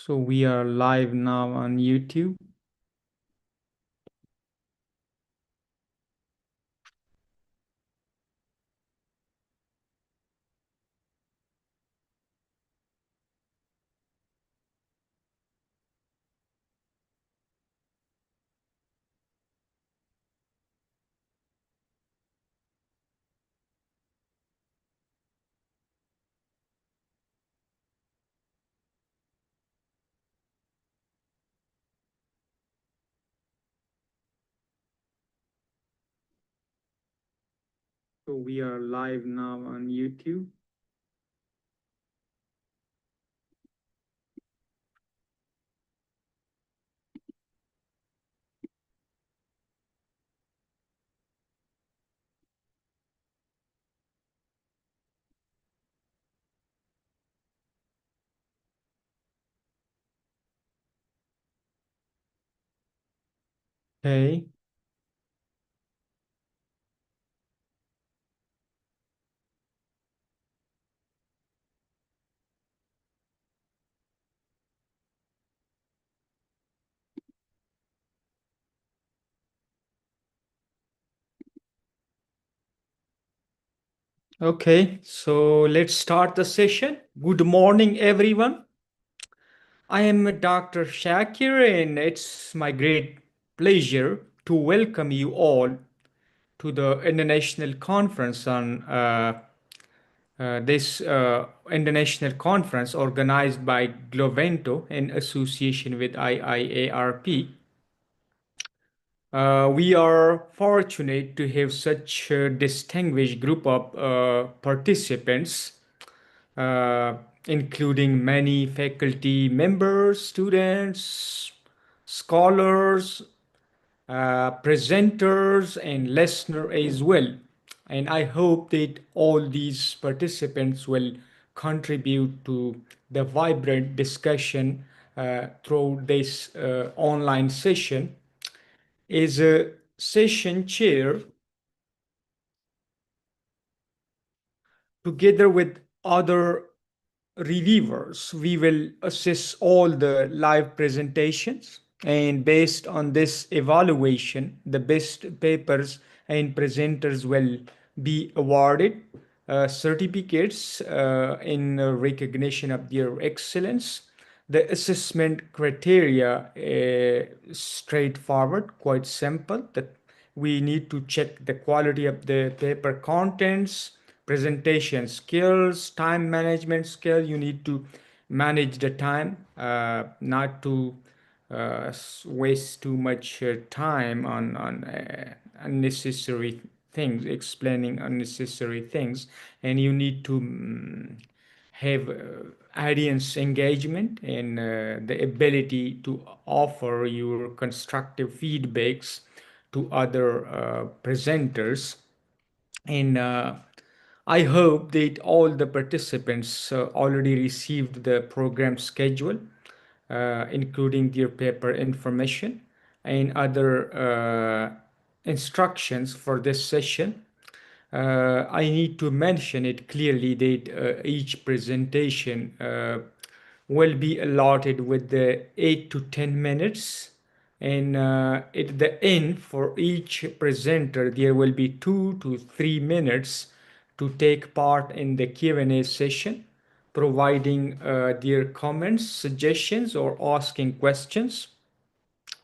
So we are live now on YouTube. So we are live now on YouTube. Okay. Okay, so let's start the session. Good morning, everyone. I am Dr. Shakir, and it's my great pleasure to welcome you all to the International Conference on this international conference organized by Glovento in association with IIARP. We are fortunate to have such a distinguished group of participants, uh, including many faculty members, students, scholars, presenters, and listeners as well. And I hope that all these participants will contribute to the vibrant discussion through this online session. As a session chair, together with other reviewers, we will assess all the live presentations, and based on this evaluation, the best papers and presenters will be awarded certificates in recognition of their excellence. The assessment criteria straightforward, quite simple. That we need to check the quality of the paper contents, presentation skills, time management skill. You need to manage the time, not to waste too much time on unnecessary things, explaining unnecessary things, and you need to have audience engagement and the ability to offer your constructive feedbacks to other presenters. And I hope that all the participants already received the program schedule, including their paper information and other instructions for this session. I need to mention it clearly that each presentation will be allotted with the 8 to 10 minutes, and at the end for each presenter there will be 2 to 3 minutes to take part in the Q&A session, providing their comments, suggestions, or asking questions.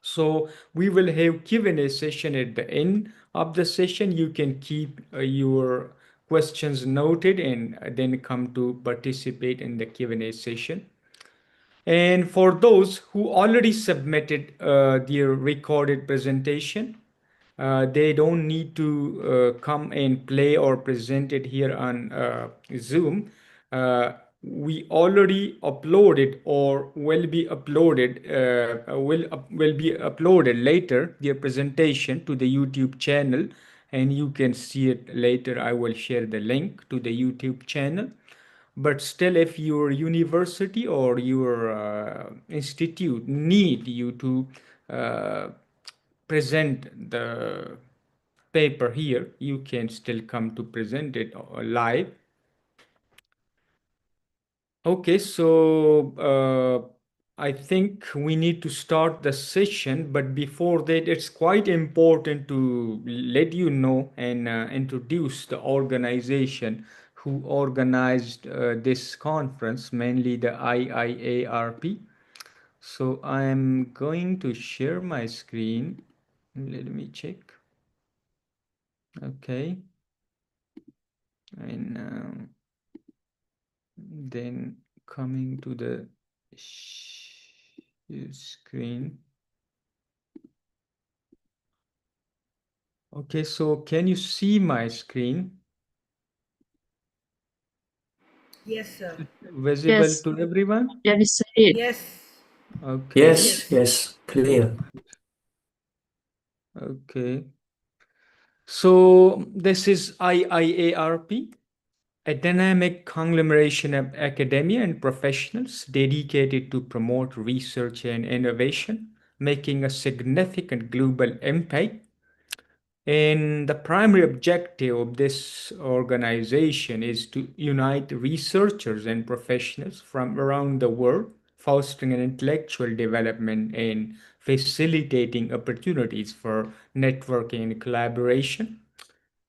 So we will have Q&A session at the end of the session. You can keep your questions noted and then come to participate in the Q&A session. And for those who already submitted their recorded presentation, they don't need to come and play or present it here on Zoom. We already uploaded or will be uploaded, will be uploaded later, their presentation to the YouTube channel, and you can see it later. I will share the link to the YouTube channel. But still, if your university or your institute need you to uh, present the paper here, you can still come to present it live. Okay, so I think we need to start the session, but before that, it's quite important to let you know and introduce the organization who organized this conference, mainly the IIARP. So I'm going to share my screen. Let me check. Okay. And then coming to the screen. Okay, so can you see my screen? Yes, sir. Visible Yes, to everyone? yeah, we see it. Yes. Okay, Yes, Yes. yes, clear. okay. So this is IIARP, a dynamic conglomeration of academia and professionals dedicated to promote research and innovation, making a significant global impact. And the primary objective of this organization is to unite researchers and professionals from around the world, fostering an intellectual development and facilitating opportunities for networking and collaboration.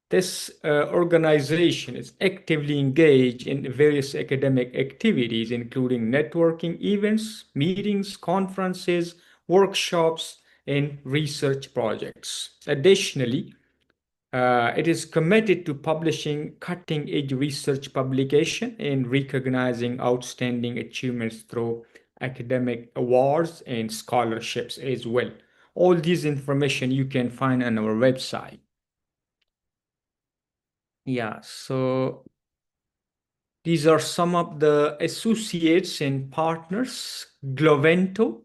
This organization is actively engaged in various academic activities, including networking events, meetings, conferences, workshops, and research projects. Additionally, it is committed to publishing cutting-edge research publication and recognizing outstanding achievements through academic awards and scholarships as well. All these information you can find on our website. Yeah, so these are some of the associates and partners. Glovento,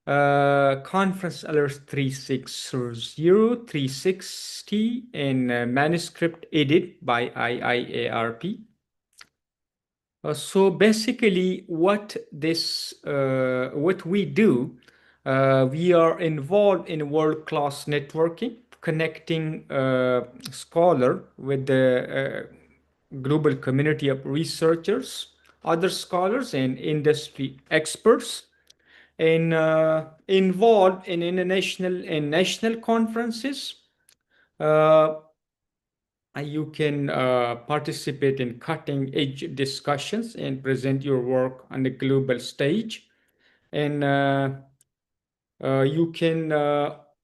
Conference Alert 360, 360, and manuscript edit by IIARP. So basically, what we do, we are involved in world-class networking, connecting scholar with the global community of researchers, other scholars, and industry experts, and involved in international and national conferences. Uh, you can participate in cutting edge discussions and present your work on the global stage. And you can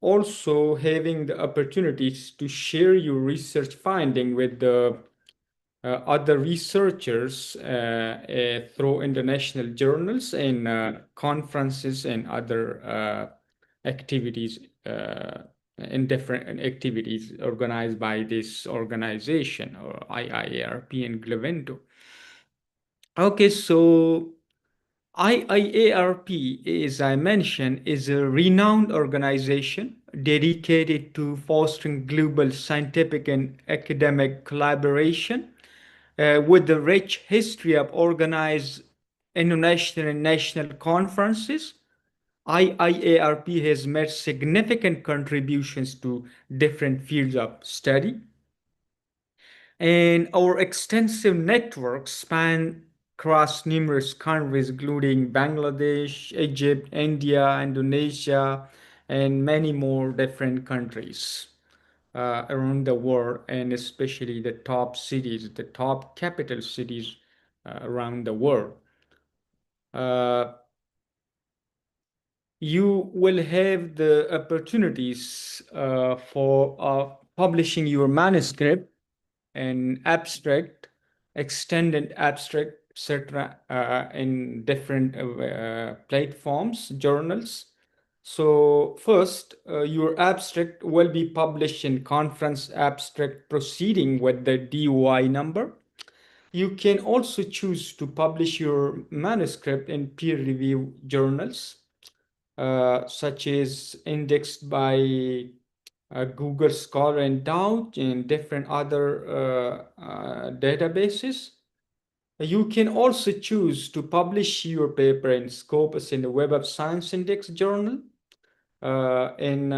also having the opportunities to share your research finding with the other researchers through international journals and conferences and other activities in different activities organized by this organization or IIARP and Glovento. Okay, so IIARP, as I mentioned, is a renowned organization dedicated to fostering global scientific and academic collaboration with a rich history of organized international and national conferences. IIARP has made significant contributions to different fields of study, and our extensive network span across numerous countries, including Bangladesh, Egypt, India, Indonesia, and many more different countries around the world, and especially the top cities, the top capital cities around the world. Uh, you will have the opportunities for publishing your manuscript and abstract, extended abstract, etc., in different platforms, journals. So first, your abstract will be published in conference abstract proceeding with the DOI number. You can also choose to publish your manuscript in peer review journals, such as indexed by Google Scholar and Dow and different other databases. You can also choose to publish your paper in Scopus in the Web of Science Index journal. And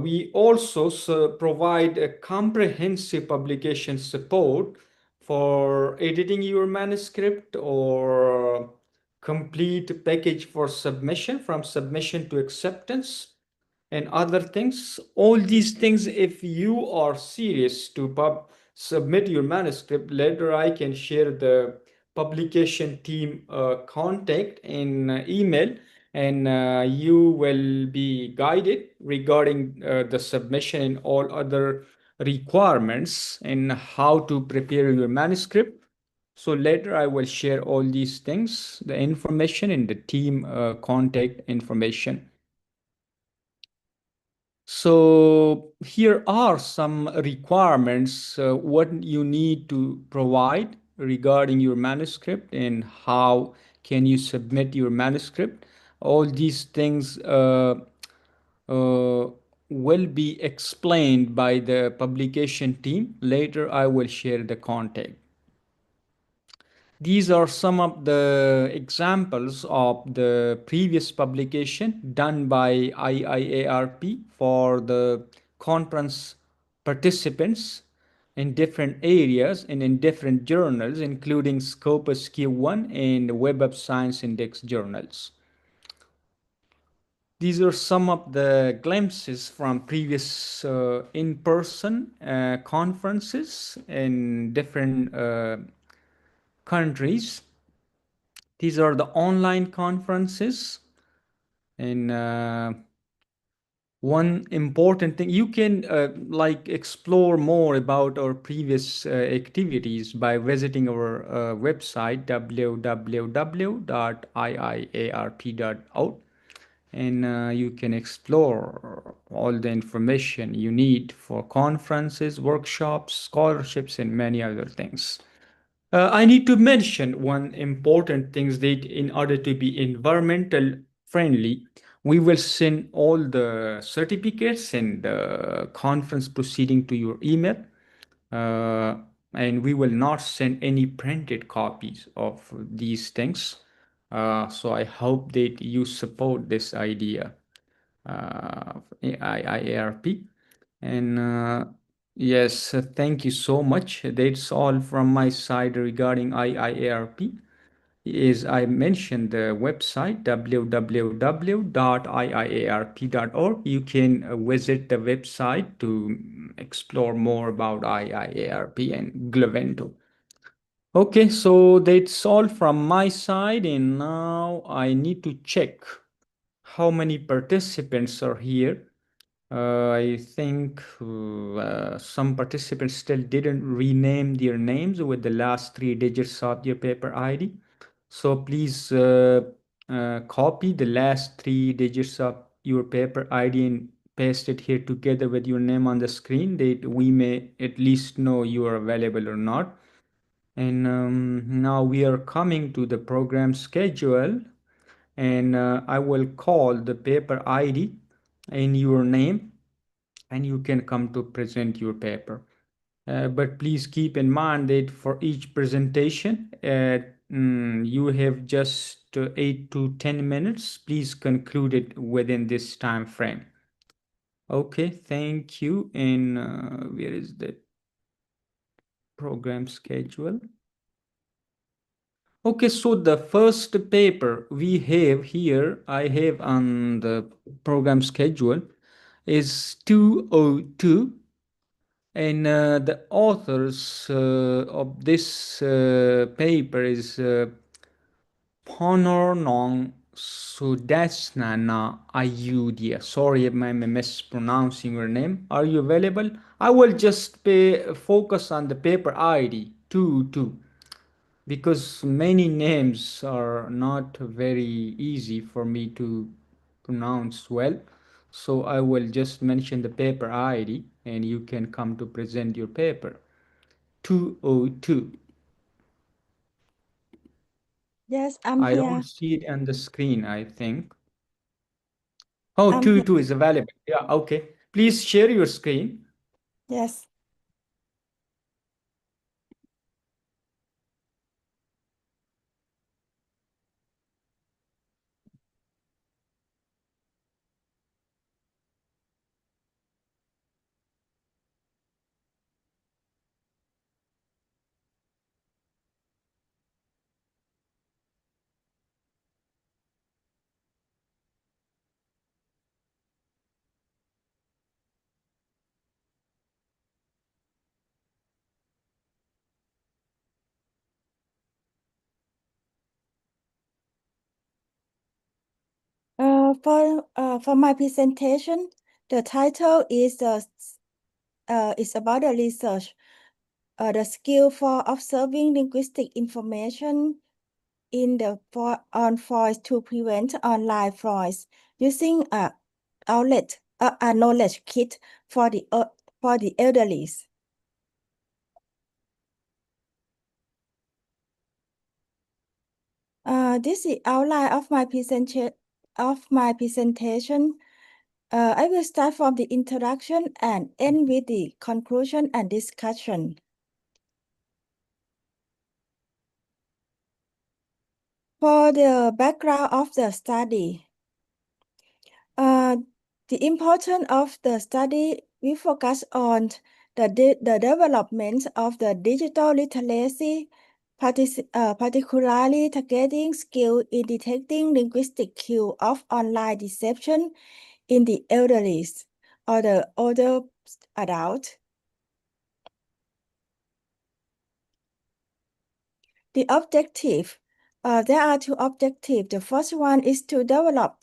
we also provide a comprehensive publication support for editing your manuscript or complete package for submission, from submission to acceptance, and other things. All these things, if you are serious to submit your manuscript, later I can share the publication team contact in email, and you will be guided regarding the submission and all other requirements and how to prepare your manuscript. So later I will share all these things, the information and the team contact information. So here are some requirements, what you need to provide regarding your manuscript and how can you submit your manuscript. All these things uh, will be explained by the publication team. Later, I will share the contact. These are some of the examples of the previous publication done by IIARP for the conference participants in different areas and in different journals, including Scopus Q1 and Web of Science Index journals. These are some of the glimpses from previous in-person conferences in different countries. These are the online conferences. And one important thing, you can like explore more about our previous activities by visiting our website www.iiarp.org, and you can explore all the information you need for conferences, workshops, scholarships, and many other things. I need to mention one important thing, that in order to be environmental friendly, we will send all the certificates and the conference proceeding to your email, uh, and we will not send any printed copies of these things. So I hope that you support this idea, IIARP. And yes, thank you so much. That's all from my side regarding IIARP. Is I mentioned the website www.iiarp.org. You can visit the website to explore more about IIARP and Glovento. Okay, so that's all from my side, and now I need to check how many participants are here. I think some participants still didn't rename their names with the last three digits of your paper ID. So please copy the last three digits of your paper ID and paste it here together with your name on the screen, that we may at least know you are available or not. And now we are coming to the program schedule, and I will call the paper ID in your name, and you can come to present your paper. But please keep in mind that for each presentation, you have just 8 to 10 minutes. Please conclude it within this time frame. Okay, thank you. And where is the program schedule? Okay, so the first paper we have here, I have on the program schedule, is 202, and the authors of this paper is Ponornong Sudasnana Ayudhya. Sorry if I'm mispronouncing your name. Are you available? I will just focus on the paper ID 22, because many names are not very easy for me to pronounce well. So I will just mention the paper ID and you can come to present your paper. 202. Yes, I'm I don't here. see it on the screen, I think. Oh, I'm here. 2 is available. Yeah, okay. Please share your screen. Yes. for my presentation, the title is about the research, the skill for observing linguistic information in the on voice to prevent online voice using a knowledge kit for the elderly. This is outline of my presentation. I will start from the introduction and end with the conclusion and discussion. For the background of the study, the importance of the study, we focus on the development of the digital literacy, particularly targeting skill in detecting linguistic cue of online deception in the elderly or the older adult. The objective, there are two objectives. The first one is to develop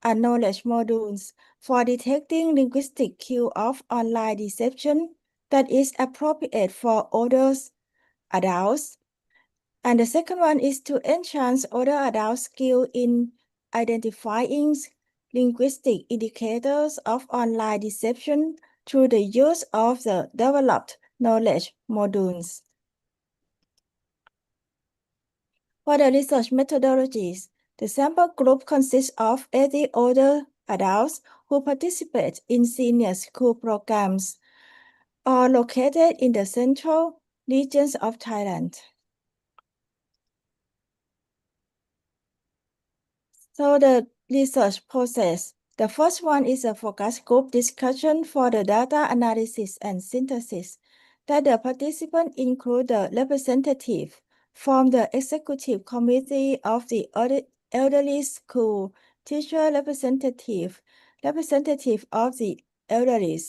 a knowledge modules for detecting linguistic cue of online deception that is appropriate for older adults. And the second one is to enhance older adult skill in identifying linguistic indicators of online deception through the use of the developed knowledge modules. For the research methodologies, the sample group consists of 80 older adults who participate in senior school programs are located in the central regions of Thailand. So the research process, the first one is a focus group discussion for the data analysis and synthesis that the participants include the representative from the executive committee of the elderly school, teacher representative of the elderly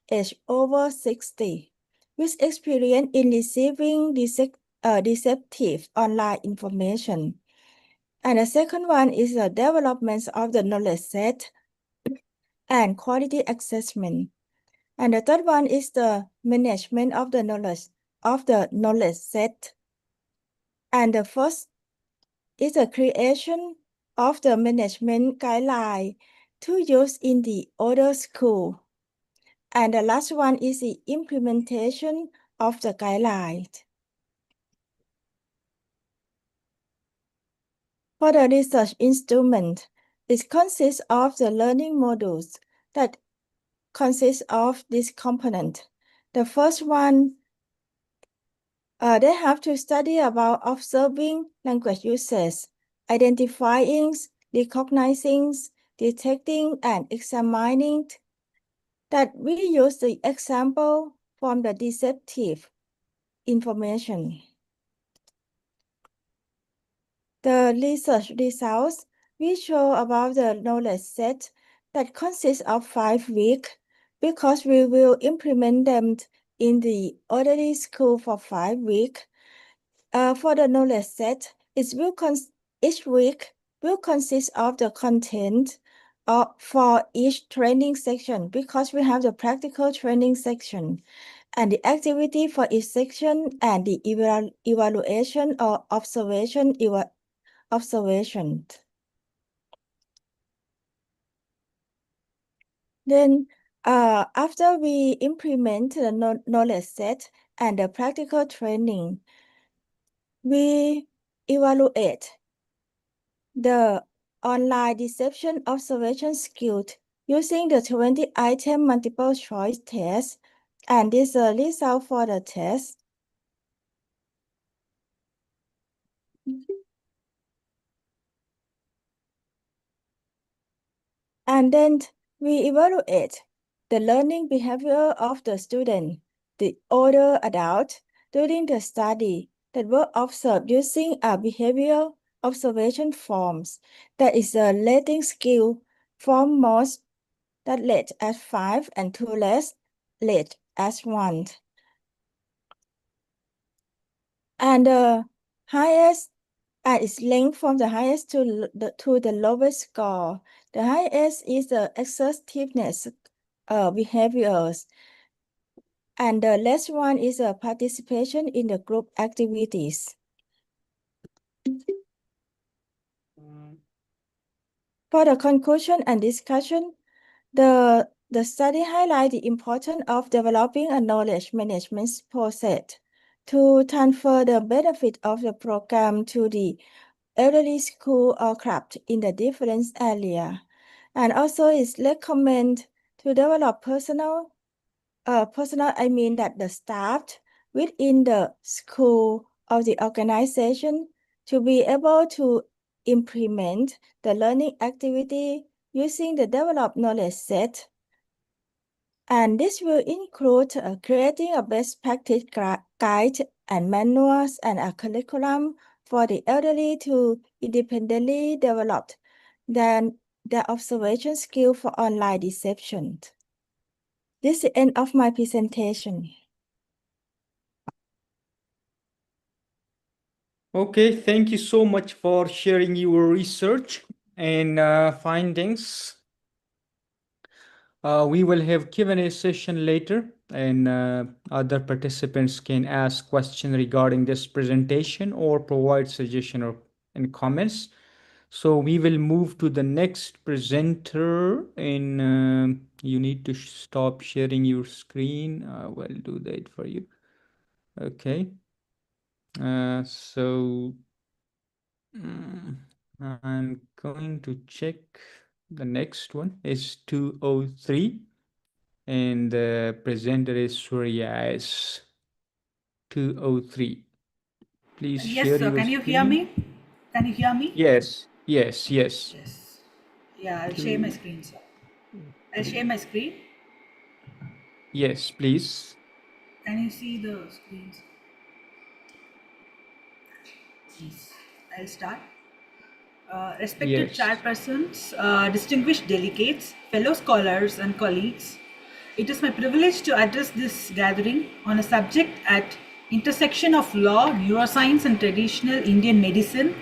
age over 60, with experience in receiving deceptive online information. And the second one is the development of the knowledge set and quality assessment. And the third one is the management of the knowledge set. And the first is the creation of the management guideline to use in the older school. And the last one is the implementation of the guideline. For the research instrument, it consists of the learning modules that consist of this component. The first one, they have to study about observing language uses, identifying, recognizing, detecting, and examining that we use the example from the deceptive information. The research results we show about the knowledge set that consists of 5 weeks because we will implement them in the elderly school for 5 weeks. For the knowledge set, each week will consist of the content for each training section because we have the practical training section and the activity for each section and the evaluation or observation. Then after we implement the knowledge set and the practical training, we evaluate the online deception observation skills using the 20-item multiple choice test, and this is the result for the test. And then we evaluate the learning behavior of the student, the older adult, during the study that were observed using a behavior observation forms that is a rating skill from most that rate as 5 and 2 less rate as 1. And the highest and its length from the highest to the lowest score. The highest is the exhaustiveness behaviors, and the last one is a participation in the group activities. For the conclusion and discussion, the study highlights the importance of developing a knowledge management process to transfer the benefit of the program to the elderly school or club in the different area. And also it's recommend to develop that the staff within the school or the organization to be able to implement the learning activity using the developed knowledge set. And this will include creating a best practice guide and manuals and a curriculum for the elderly to independently develop their observation skill for online deception. This is the end of my presentation. Okay, thank you so much for sharing your research and findings. We will have Q&A session later, and other participants can ask questions regarding this presentation or provide suggestion or and comments. So we will move to the next presenter, and you need to stop sharing your screen. We'll do that for you. Okay. So I'm going to check. The next one is 203, and the presenter is Surya S. 203. Please Yes, share sir. your Can you hear screen. me? Can you hear me? Yes, yes, yes. Yes. Yeah, I'll share my screen, sir. I'll share my screen. Yes, please. Can you see the screens? Yes. I'll start. Respected Yes. chairpersons, distinguished delegates, fellow scholars and colleagues, it is my privilege to address this gathering on a subject at intersection of law, neuroscience and traditional Indian medicine,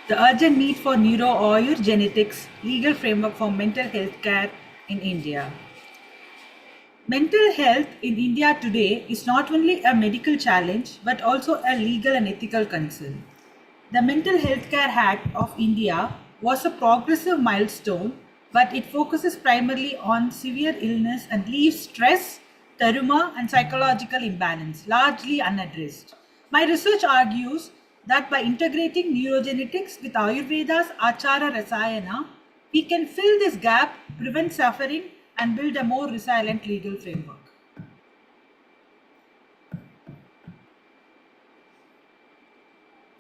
the urgent need for genetics, legal framework for mental health care in India. Mental health in India today is not only a medical challenge but also a legal and ethical concern. The Mental Healthcare Act of India was a progressive milestone, but it focuses primarily on severe illness and leaves stress, trauma, and psychological imbalance largely unaddressed. My research argues that by integrating neurogenetics with Ayurveda's Achara Rasayana, we can fill this gap, prevent suffering, and build a more resilient legal framework.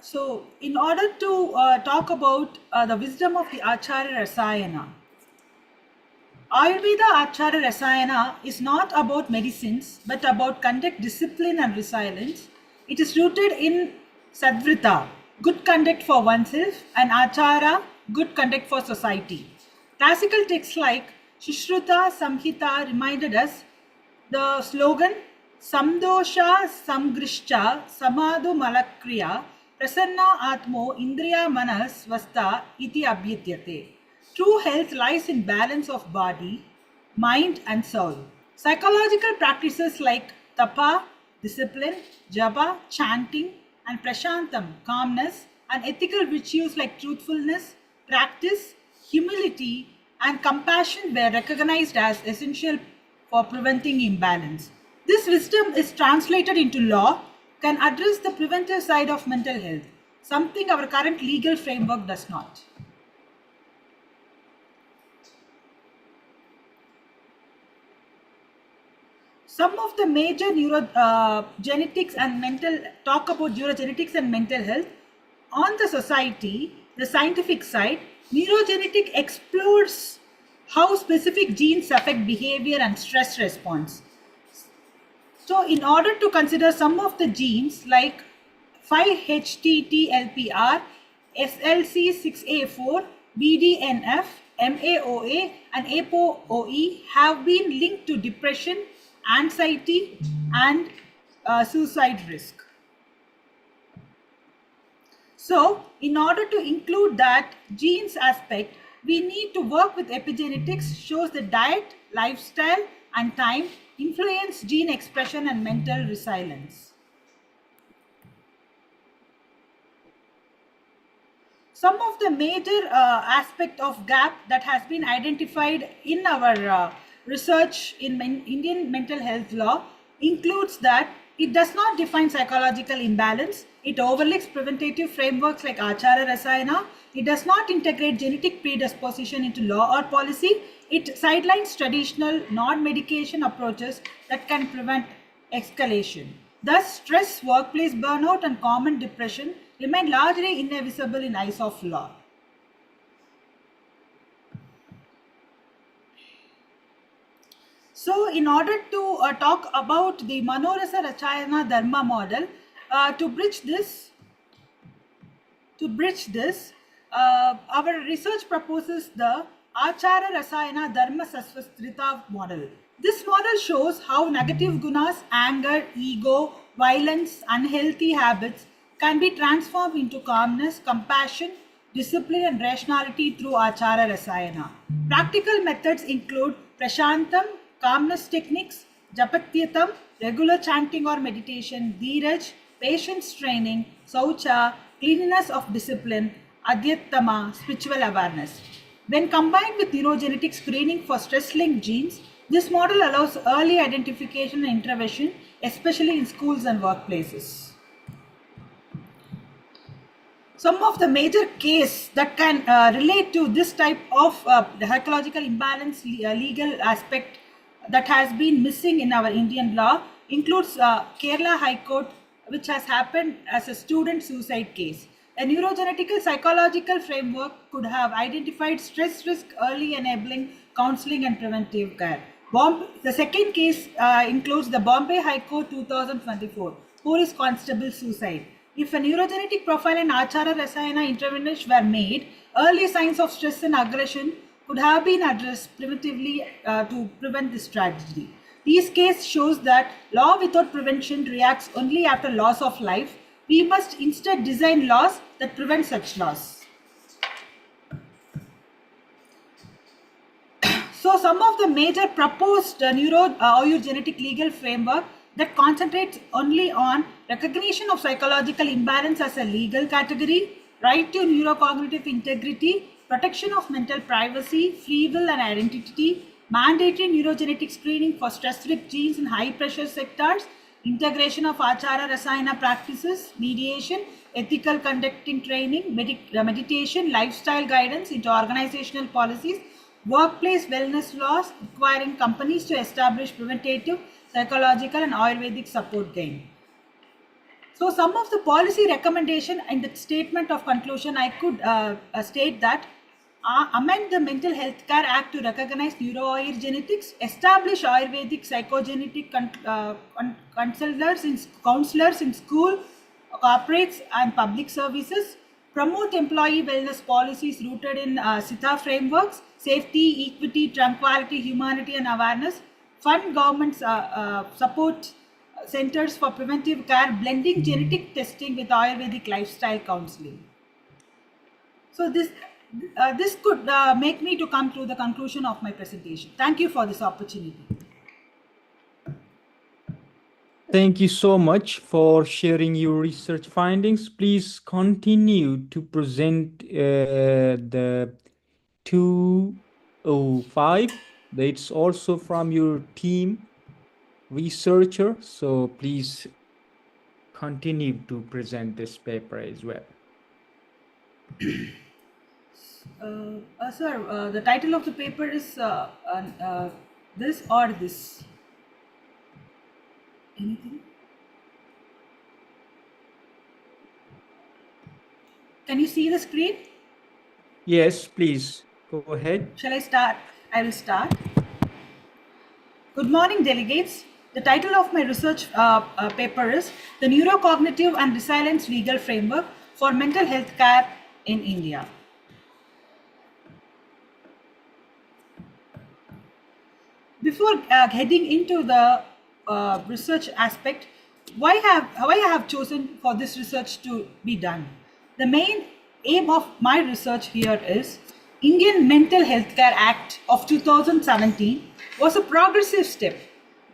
So, in order to talk about the wisdom of the Acharya Rasayana, Ayurveda Acharya Rasayana is not about medicines but about conduct, discipline, and resilience. It is rooted in Sadvrita, good conduct for oneself, and Achara, good conduct for society. Classical texts like Shishruta Samhita reminded us the slogan Samdosha Samgrishcha Samado Malakriya Prasanna Atmo Indriya Manas Vasta Iti Abhyatyate. True health lies in balance of body, mind and soul. Psychological practices like tapa, discipline, japa, chanting, and prashantam, calmness, and ethical virtues like truthfulness, practice, humility, and compassion were recognized as essential for preventing imbalance. This wisdom is translated into law, can address the preventive side of mental health, something our current legal framework does not. Some of the major neurogenetics and mental health on the society, the scientific side. Neurogenetic explores how specific genes affect behavior and stress response. So, in order to consider some of the genes like 5-HTTLPR, SLC6A4, BDNF, MAOA, and ApoE have been linked to depression, anxiety, and suicide risk. So in order to include that genes aspect, we need to work with epigenetics, shows that diet, lifestyle and time influence gene expression and mental resilience. Some of the major aspect of gap that has been identified in our research in Indian mental health law includes that it does not define psychological imbalance. It overlooks preventative frameworks like Achara Rasayana. It does not integrate genetic predisposition into law or policy. It sidelines traditional non-medication approaches that can prevent escalation. Thus, stress, workplace burnout, and common depression remain largely invisible in eyes of law. So, in order to talk about the Manorasa Rachayana Dharma model, to bridge this, our research proposes the Achara Rasayana Dharma Sasvastrita model. This model shows how negative gunas, anger, ego, violence, unhealthy habits can be transformed into calmness, compassion, discipline, and rationality through Achara Rasayana. Practical methods include Prashantam, calmness techniques, Japatyatam, regular chanting or meditation, Dheeraj, patience training, Saucha, cleanliness of discipline, Adhyattama, spiritual awareness. When combined with neurogenetic screening for stress-linked genes, this model allows early identification and intervention, especially in schools and workplaces. Some of the major cases that can relate to this type of psychological imbalance legal aspect that has been missing in our Indian law includes Kerala High Court, which has happened as a student suicide case. A neurogenetical psychological framework could have identified stress risk early, enabling counseling and preventive care. The second case includes the Bombay High Court 2024, police constable suicide. If a neurogenetic profile and Achara Rasayana interventions were made, early signs of stress and aggression could have been addressed primitively to prevent this tragedy. These cases shows that law without prevention reacts only after loss of life. We must instead design laws that prevent such loss. So some of the major proposed neurogenetic legal framework that concentrates only on recognition of psychological imbalance as a legal category, right to neurocognitive integrity, protection of mental privacy, free will and identity, mandatory neurogenetic screening for stress-risk genes in high-pressure sectors, integration of Achara Rasayana practices, mediation, ethical conducting training, meditation, lifestyle guidance into organizational policies, workplace wellness laws requiring companies to establish preventative, psychological and Ayurvedic support gain. So some of the policy recommendation in the statement of conclusion, I could state that amend the Mental Health Care Act to recognize neurogenetics, establish Ayurvedic psychogenetic counselors in school, corporates and public services, promote employee wellness policies rooted in Siddha frameworks, safety, equity, tranquility, humanity and awareness, fund government support centers for preventive care, blending genetic testing with Ayurvedic lifestyle counseling. So this could make me to come to the conclusion of my presentation. Thank you for this opportunity. Thank you so much for sharing your research findings. Please continue to present the 205. That's also from your team researcher. So please continue to present this paper as well. Sir, the title of the paper is this or this. Anything? Can you see the screen? Yes, please go ahead. Shall I start? I will start. Good morning, delegates. The title of my research paper is The Neurocognitive and Resilience Legal Framework for Mental Health Care in India. Before heading into the research aspect, why I have chosen for this research to be done? The main aim of my research here is Indian Mental Healthcare Act of 2017 was a progressive step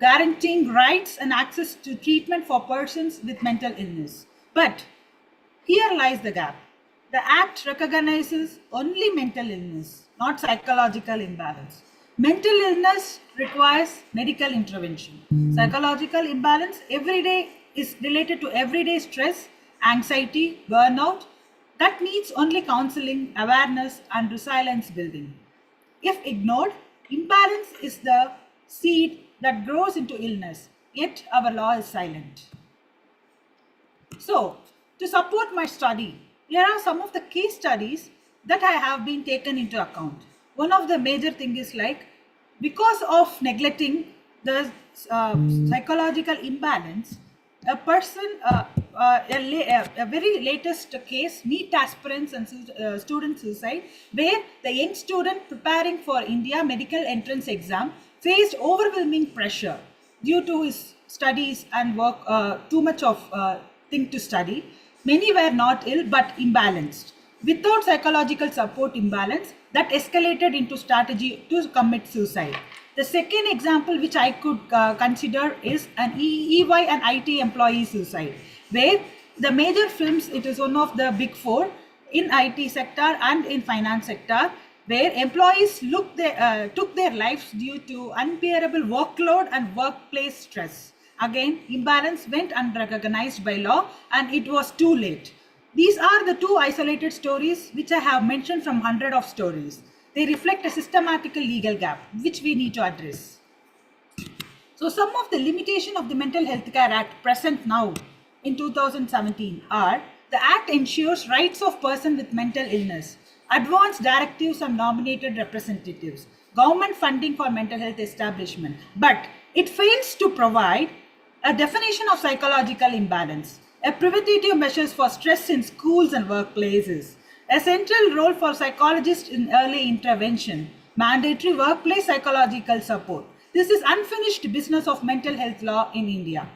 guaranteeing rights and access to treatment for persons with mental illness. But here lies the gap. The Act recognizes only mental illness, not psychological imbalance. Mental illness requires medical intervention. Psychological imbalance every day is related to everyday stress, anxiety, burnout that needs only counseling, awareness, and resilience building. If ignored, imbalance is the seed that grows into illness, yet our law is silent. So, to support my study, here are some of the case studies that I have been taken into account. One of the major thing is like, because of neglecting the psychological imbalance, a person, a very latest case, NEET aspirants and student suicide, where the young student preparing for India medical entrance exam faced overwhelming pressure due to his studies and work, too much of thing to study. Many were not ill but imbalanced. Without psychological support imbalance, that escalated into strategy to commit suicide. The second example which I could consider is an EY and IT employee suicide, where the major firms, it is one of the big four in IT sector and in finance sector, where employees took their lives due to unbearable workload and workplace stress. Again, imbalance went unrecognized by law and it was too late. These are the two isolated stories which I have mentioned from hundreds of stories. They reflect a systematical legal gap which we need to address. So some of the limitations of the Mental Health Care Act present now in 2017 are: the Act ensures rights of person with mental illness, advanced directives on nominated representatives, government funding for mental health establishment, but it fails to provide a definition of psychological imbalance, a preventative measures for stress in schools and workplaces, a central role for psychologists in early intervention, mandatory workplace psychological support. This is unfinished business of mental health law in India.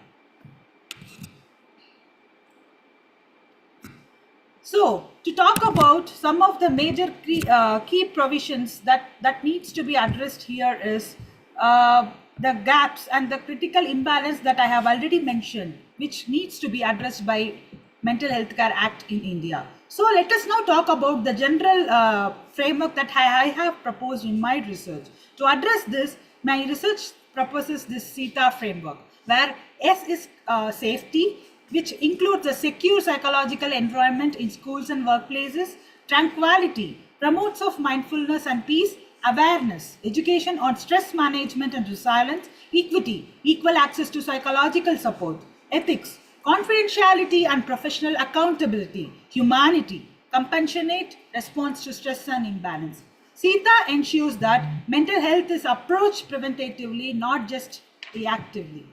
So, to talk about some of the major key provisions that needs to be addressed here is the gaps and the critical imbalance that I have already mentioned, which needs to be addressed by Mental Health Care Act in India. So let us now talk about the general framework that I have proposed in my research. To address this, my research proposes this SETA framework, where S is safety, which includes a secure psychological environment in schools and workplaces; tranquility, promotes of mindfulness and peace; awareness, education on stress management and resilience; equity, equal access to psychological support; ethics, confidentiality and professional accountability; humanity, compassionate response to stress and imbalance. SETA ensures that mental health is approached preventatively, not just reactively.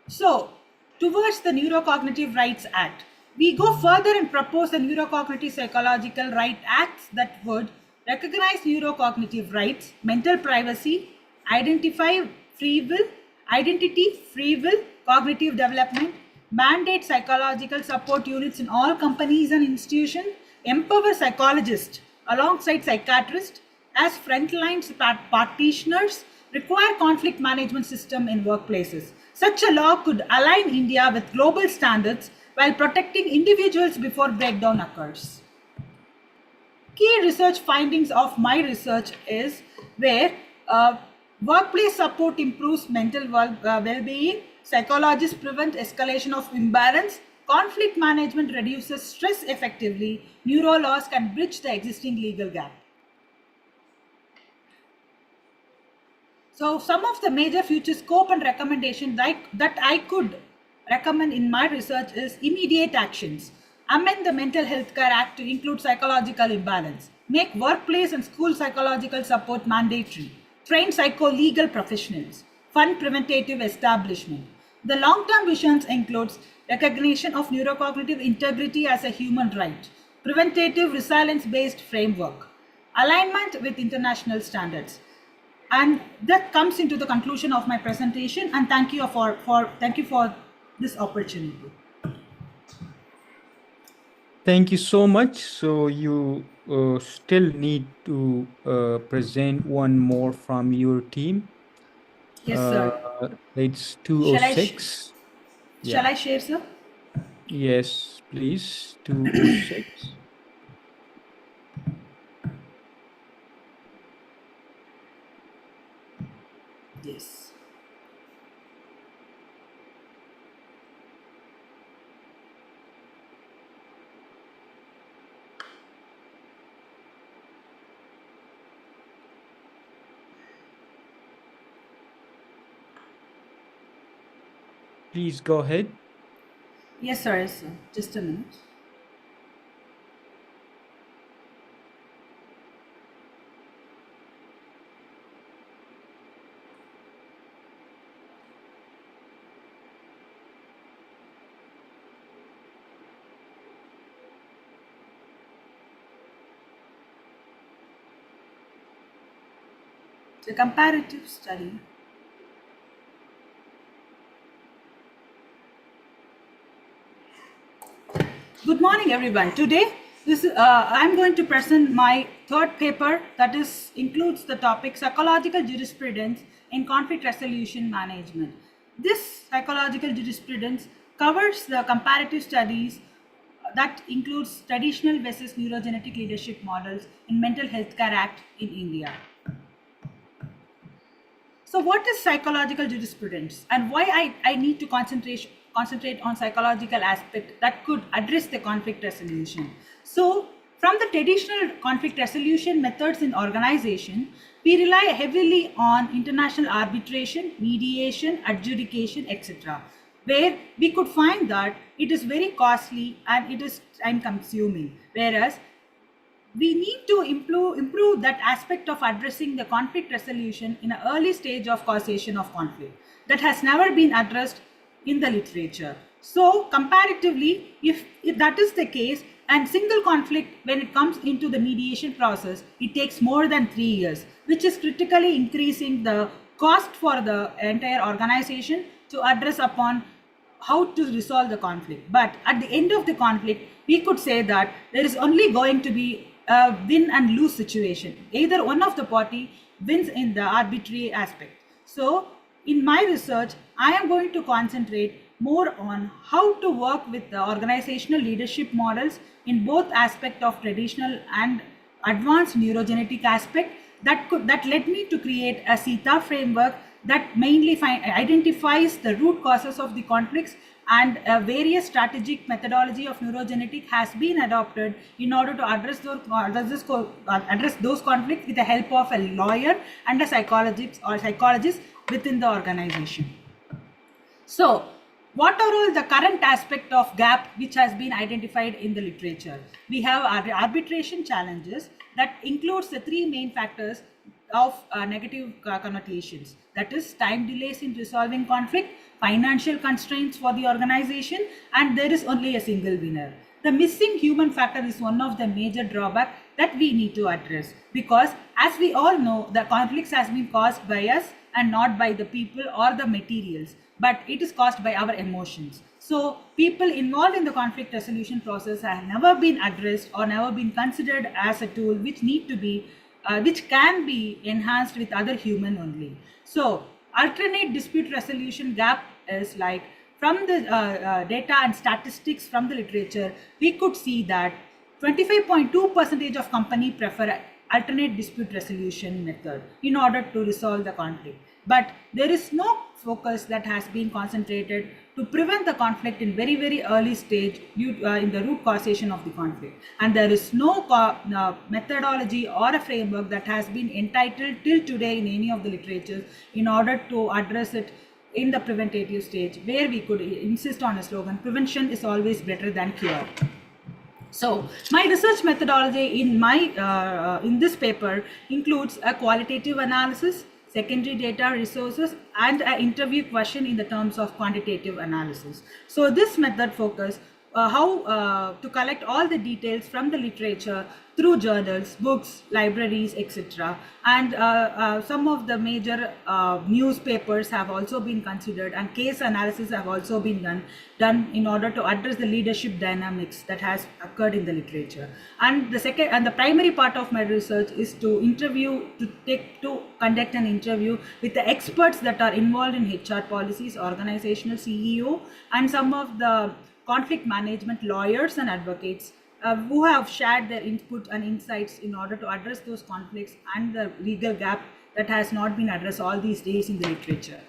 So, towards the Neurocognitive Rights Act, we go further and propose the Neurocognitive Psychological Right Acts that would recognize neurocognitive rights, mental privacy, identity, free will, cognitive development, mandate psychological support units in all companies and institutions, empower psychologists alongside psychiatrists as frontline practitioners, require conflict management system in workplaces. Such a law could align India with global standards while protecting individuals before breakdown occurs. Key research findings of my research is where workplace support improves mental well-being, psychologists prevent escalation of imbalance, conflict management reduces stress effectively, neuro laws can bridge the existing legal gap. So some of the major future scope and recommendation that I could recommend in my research is immediate actions. Amend the Mental Health Care Act to include psychological imbalance. Make workplace and school psychological support mandatory. Train psycho-legal professionals. Fund preventative establishment. The long-term visions includes recognition of neurocognitive integrity as a human right. Preventative resilience-based framework. Alignment with international standards. And that comes into the conclusion of my presentation, and thank you for this opportunity. Thank you so much. So you still need to present one more from your team. Yes, Uh, sir. it's Shall I 206. shall Yeah. I share, sir? Yes, please. 206. Yes. Please go ahead. Yes, sir. Yes, sir. Just a minute. The comparative study. Good morning, everyone. Today, I'm going to present my third paper that is includes the topic psychological jurisprudence in conflict resolution management. This psychological jurisprudence covers the comparative studies that includes traditional versus neurogenetic leadership models in Mental Health Care Act in India. So what is psychological jurisprudence and why I need to concentrate on psychological aspect that could address the conflict resolution. So from the traditional conflict resolution methods in organization, we rely heavily on international arbitration, mediation, adjudication, etc., where we could find that it is very costly and it is time consuming, whereas we need to improve that aspect of addressing the conflict resolution in an early stage of causation of conflict that has never been addressed in the literature. So comparatively, if that is the case, and single conflict, when it comes into the mediation process, it takes more than 3 years, which is critically increasing the cost for the entire organization to address upon how to resolve the conflict. But at the end of the conflict, we could say that there is only going to be a win and lose situation. Either one of the party wins in the arbitrary aspect. So in my research, I am going to concentrate more on how to work with the organizational leadership models in both aspect of traditional and advanced neurogenetic aspect that led me to create a Sita framework that mainly identifies the root causes of the conflicts, and various strategic methodology of neurogenetic has been adopted in order to address those conflicts with the help of a lawyer and a psychologist within the organization. So, what are all the current aspect of gap which has been identified in the literature? We have arbitration challenges that includes the three main factors of negative connotations. That is time delays in resolving conflict, financial constraints for the organization, and there is only a single winner. The missing human factor is one of the major drawback that we need to address, because as we all know, the conflicts has been caused by us and not by the people or the materials, but it is caused by our emotions. So people involved in the conflict resolution process have never been addressed or never been considered as a tool which need to be which can be enhanced with other human only. So alternate dispute resolution gap is like, from the data and statistics from the literature, we could see that 25.2% of company prefer alternate dispute resolution method in order to resolve the conflict. But there is no focus that has been concentrated to prevent the conflict in very early stage in the root causation of the conflict. And there is no methodology or a framework that has been entitled till today in any of the literatures in order to address it in the preventative stage, where we could insist on a slogan: prevention is always better than cure. So my research methodology in this paper includes a qualitative analysis, secondary data resources, and an interview question in the terms of quantitative analysis. So this method focus to collect all the details from the literature through journals, books, libraries, etc. And some of the major newspapers have also been considered, and case analysis have also been done in order to address the leadership dynamics that has occurred in the literature. And the primary part of my research is to conduct an interview with the experts that are involved in HR policies, organizational CEO, and some of the conflict management lawyers and advocates who have shared their input and insights in order to address those conflicts and the legal gap that has not been addressed all these days in the literature.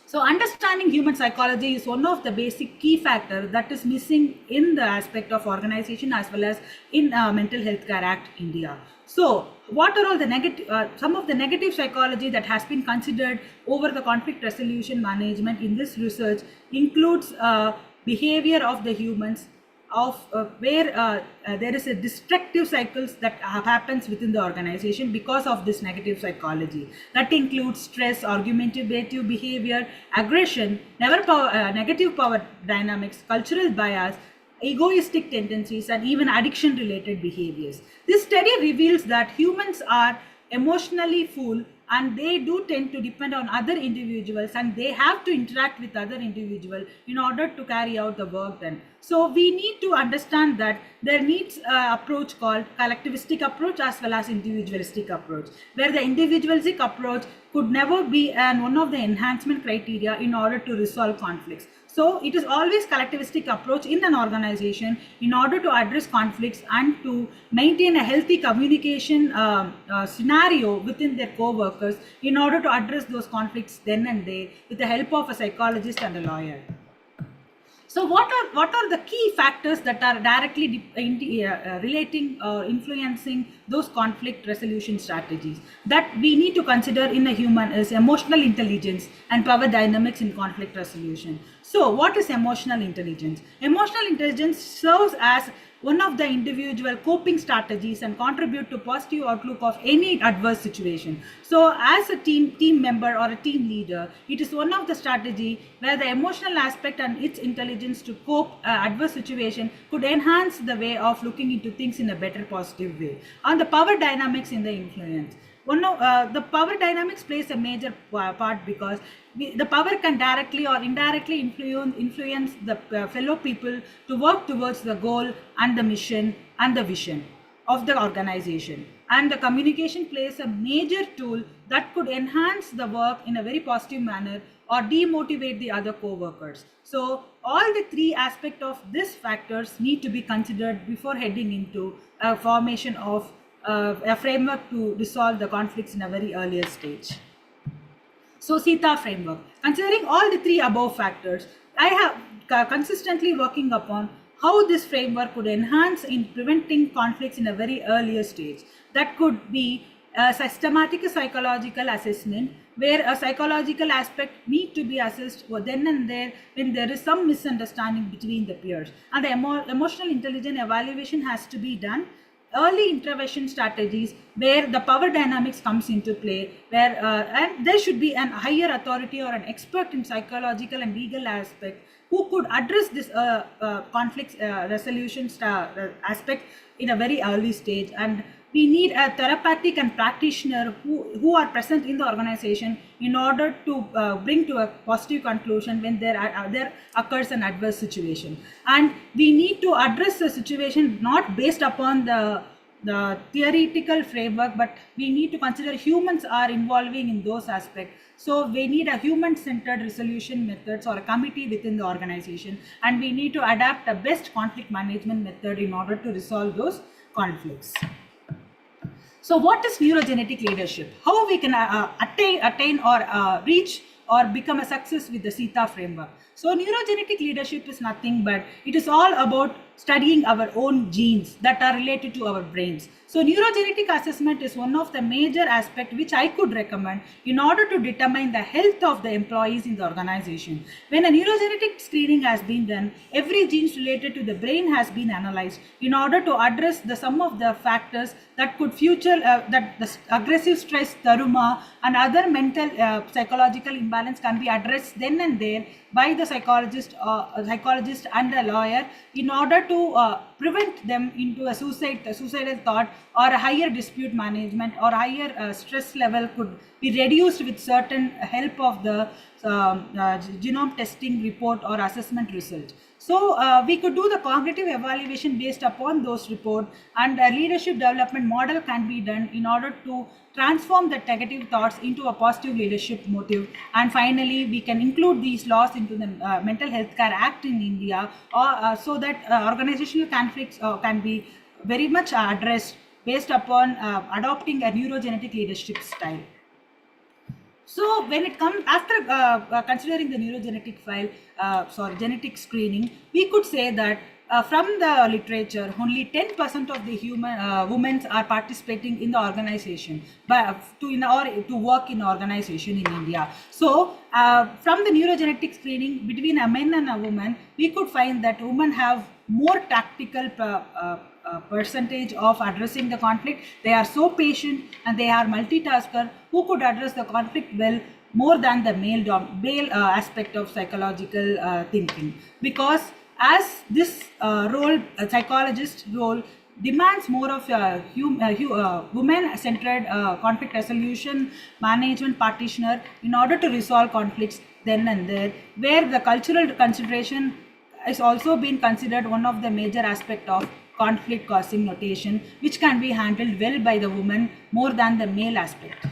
So understanding human psychology is one of the basic key factors that is missing in the aspect of organization as well as in Mental Health Care Act India. So what are all the some of the negative psychology that has been considered over the conflict resolution management in this research includes behavior of the humans of where there is a destructive cycles that happens within the organization because of this negative psychology. That includes stress, argumentative behavior, aggression, negative power dynamics, cultural bias, egoistic tendencies, and even addiction related behaviors. This study reveals that humans are emotionally full, and they do tend to depend on other individuals, and they have to interact with other individuals in order to carry out the work done. So we need to understand that there needs an approach called collectivistic approach as well as individualistic approach, where the individualistic approach could never be one of the enhancement criteria in order to resolve conflicts. So it is always collectivistic approach in an organization in order to address conflicts and to maintain a healthy communication scenario within their co-workers in order to address those conflicts then and there with the help of a psychologist and a lawyer. So what are the key factors that are directly relating or influencing those conflict resolution strategies that we need to consider in a human is emotional intelligence and power dynamics in conflict resolution. So what is emotional intelligence? Emotional intelligence serves as one of the individual coping strategies and contribute to positive outlook of any adverse situation. So as a team member or a team leader, it is one of the strategy where the emotional aspect and its intelligence to cope adverse situation could enhance the way of looking into things in a better positive way. On the power dynamics in the influence. The power dynamics plays a major part because the power can directly or indirectly influence the fellow people to work towards the goal and the mission and the vision of the organization. And the communication plays a major tool that could enhance the work in a very positive manner or demotivate the other co-workers. So all the three aspects of these factors need to be considered before heading into a formation of a framework to resolve the conflicts in a very earlier stage. So Sita framework. Considering all the three above factors, I have consistently working upon how this framework could enhance in preventing conflicts in a very earlier stage. That could be a systematic psychological assessment where a psychological aspect need to be assessed then and there when there is some misunderstanding between the peers, and the emotional intelligence evaluation has to be done. Early intervention strategies where the power dynamics comes into play, where and there should be an higher authority or an expert in psychological and legal aspect who could address this conflict resolution aspect in a very early stage. And we need a therapeutic and practitioner who are present in the organization in order to bring to a positive conclusion when there occurs an adverse situation. And we need to address the situation not based upon the theoretical framework, but we need to consider humans are involving in those aspects. So we need a human-centered resolution methods or a committee within the organization, and we need to adapt a best conflict management method in order to resolve those conflicts. So what is neurogenetic leadership? How we can attain or reach or become a success with the Sita framework? So neurogenetic leadership is nothing but it is all about studying our own genes that are related to our brains. So neurogenetic assessment is one of the major aspects which I could recommend in order to determine the health of the employees in the organization. When a neurogenetic screening has been done, every gene related to the brain has been analyzed in order to address some of the factors that could that the aggressive stress, taruma, and other mental psychological imbalance can be addressed then and there by the the psychologist and a lawyer in order to prevent them into a suicidal thought, or a higher dispute management, or higher stress level could be reduced with certain help of the genome testing report or assessment result. So we could do the cognitive evaluation based upon those reports, and a leadership development model can be done in order to transform the negative thoughts into a positive leadership motive. And finally, we can include these laws into the Mental Health Care Act in India, or so that organizational conflicts can be very much addressed based upon adopting a neurogenetic leadership style. So when it comes after considering the neurogenetic genetic screening, we could say that from the literature, only 10% of the women are participating in the organization, to work in organization in India. So from the neurogenetic screening between a man and a woman, we could find that women have more tactical percentage of addressing the conflict. They are so patient and they are multitasker who could address the conflict well, more than the male aspect of psychological thinking, because as this psychologist role demands more of a woman-centered conflict resolution management practitioner in order to resolve conflicts then and there, where the cultural consideration is also been considered one of the major aspect of conflict causing notation, which can be handled well by the woman more than the male aspect.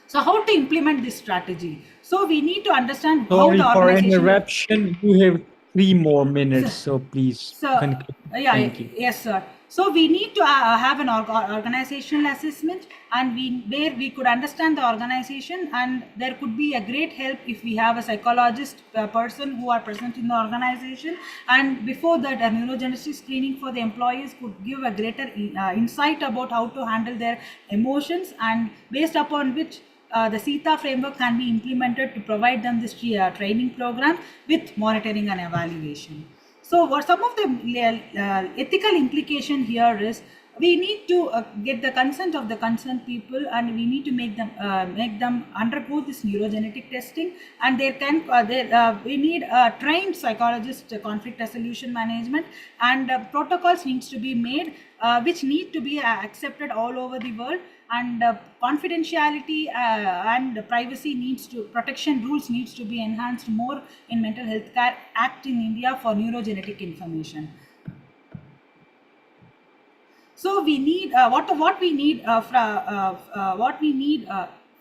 So how to implement this strategy? So we need to understand how Sorry the for organization. interruption. You have 3 more minutes, so please So conclude. yeah, Thank you. yes, sir. So we need to have an organizational assessment, and where we could understand the organization, and there could be a great help if we have a psychologist person who are present in the organization. And before that, a neurogenetic screening for the employees could give a greater insight about how to handle their emotions, and based upon which the SETA framework can be implemented to provide them this training program with monitoring and evaluation. So what some of the ethical implication here is, we need to get the consent of the concerned people, and we need to make them undergo this neurogenetic testing, and we need a trained psychologist conflict resolution management, and protocols needs to be made which need to be accepted all over the world, and confidentiality and privacy protection rules needs to be enhanced more in Mental Health Care Act in India for neurogenetic information. So we need what we need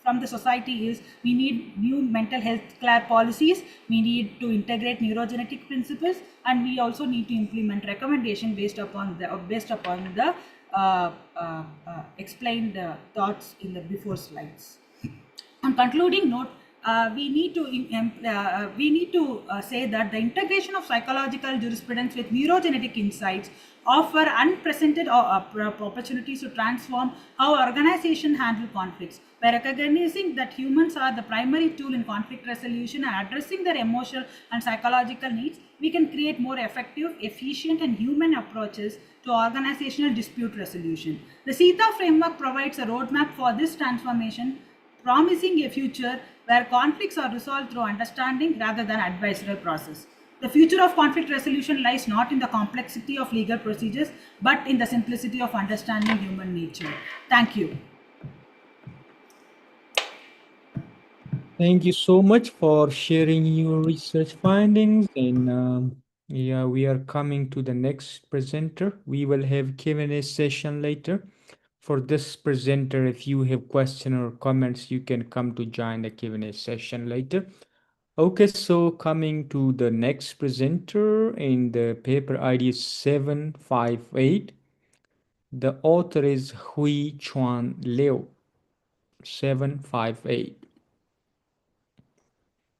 from the society is, we need new mental health care policies, we need to integrate neurogenetic principles, and we also need to implement recommendation based upon the explained thoughts in the before slides. On concluding note, we need to say that the integration of psychological jurisprudence with neurogenetic insights offer unprecedented opportunities to transform how organizations handle conflicts. By recognizing that humans are the primary tool in conflict resolution and addressing their emotional and psychological needs, we can create more effective, efficient, and human approaches to organizational dispute resolution. The SETA framework provides a roadmap for this transformation, promising a future where conflicts are resolved through understanding rather than advisory process. The future of conflict resolution lies not in the complexity of legal procedures, but in the simplicity of understanding human nature. Thank you. Thank you so much for sharing your research findings. And yeah, we are coming to the next presenter. We will have Q&A session later. For this presenter, if you have questions or comments, you can come to join the Q&A session later. Okay, so coming to the next presenter in the paper ID 758. The author is Hui Chuan Liu. 758.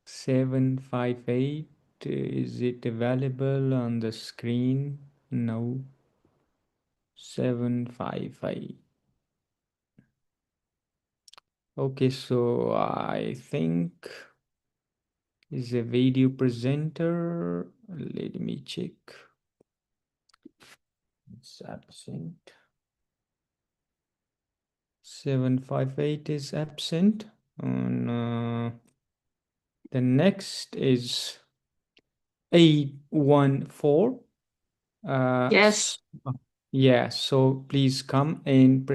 758. Is it available on the screen? No. 758. Okay, so I think is a video presenter. Let me check. It's absent. 758 is absent on The next is 814. Yes. Yeah, so please come and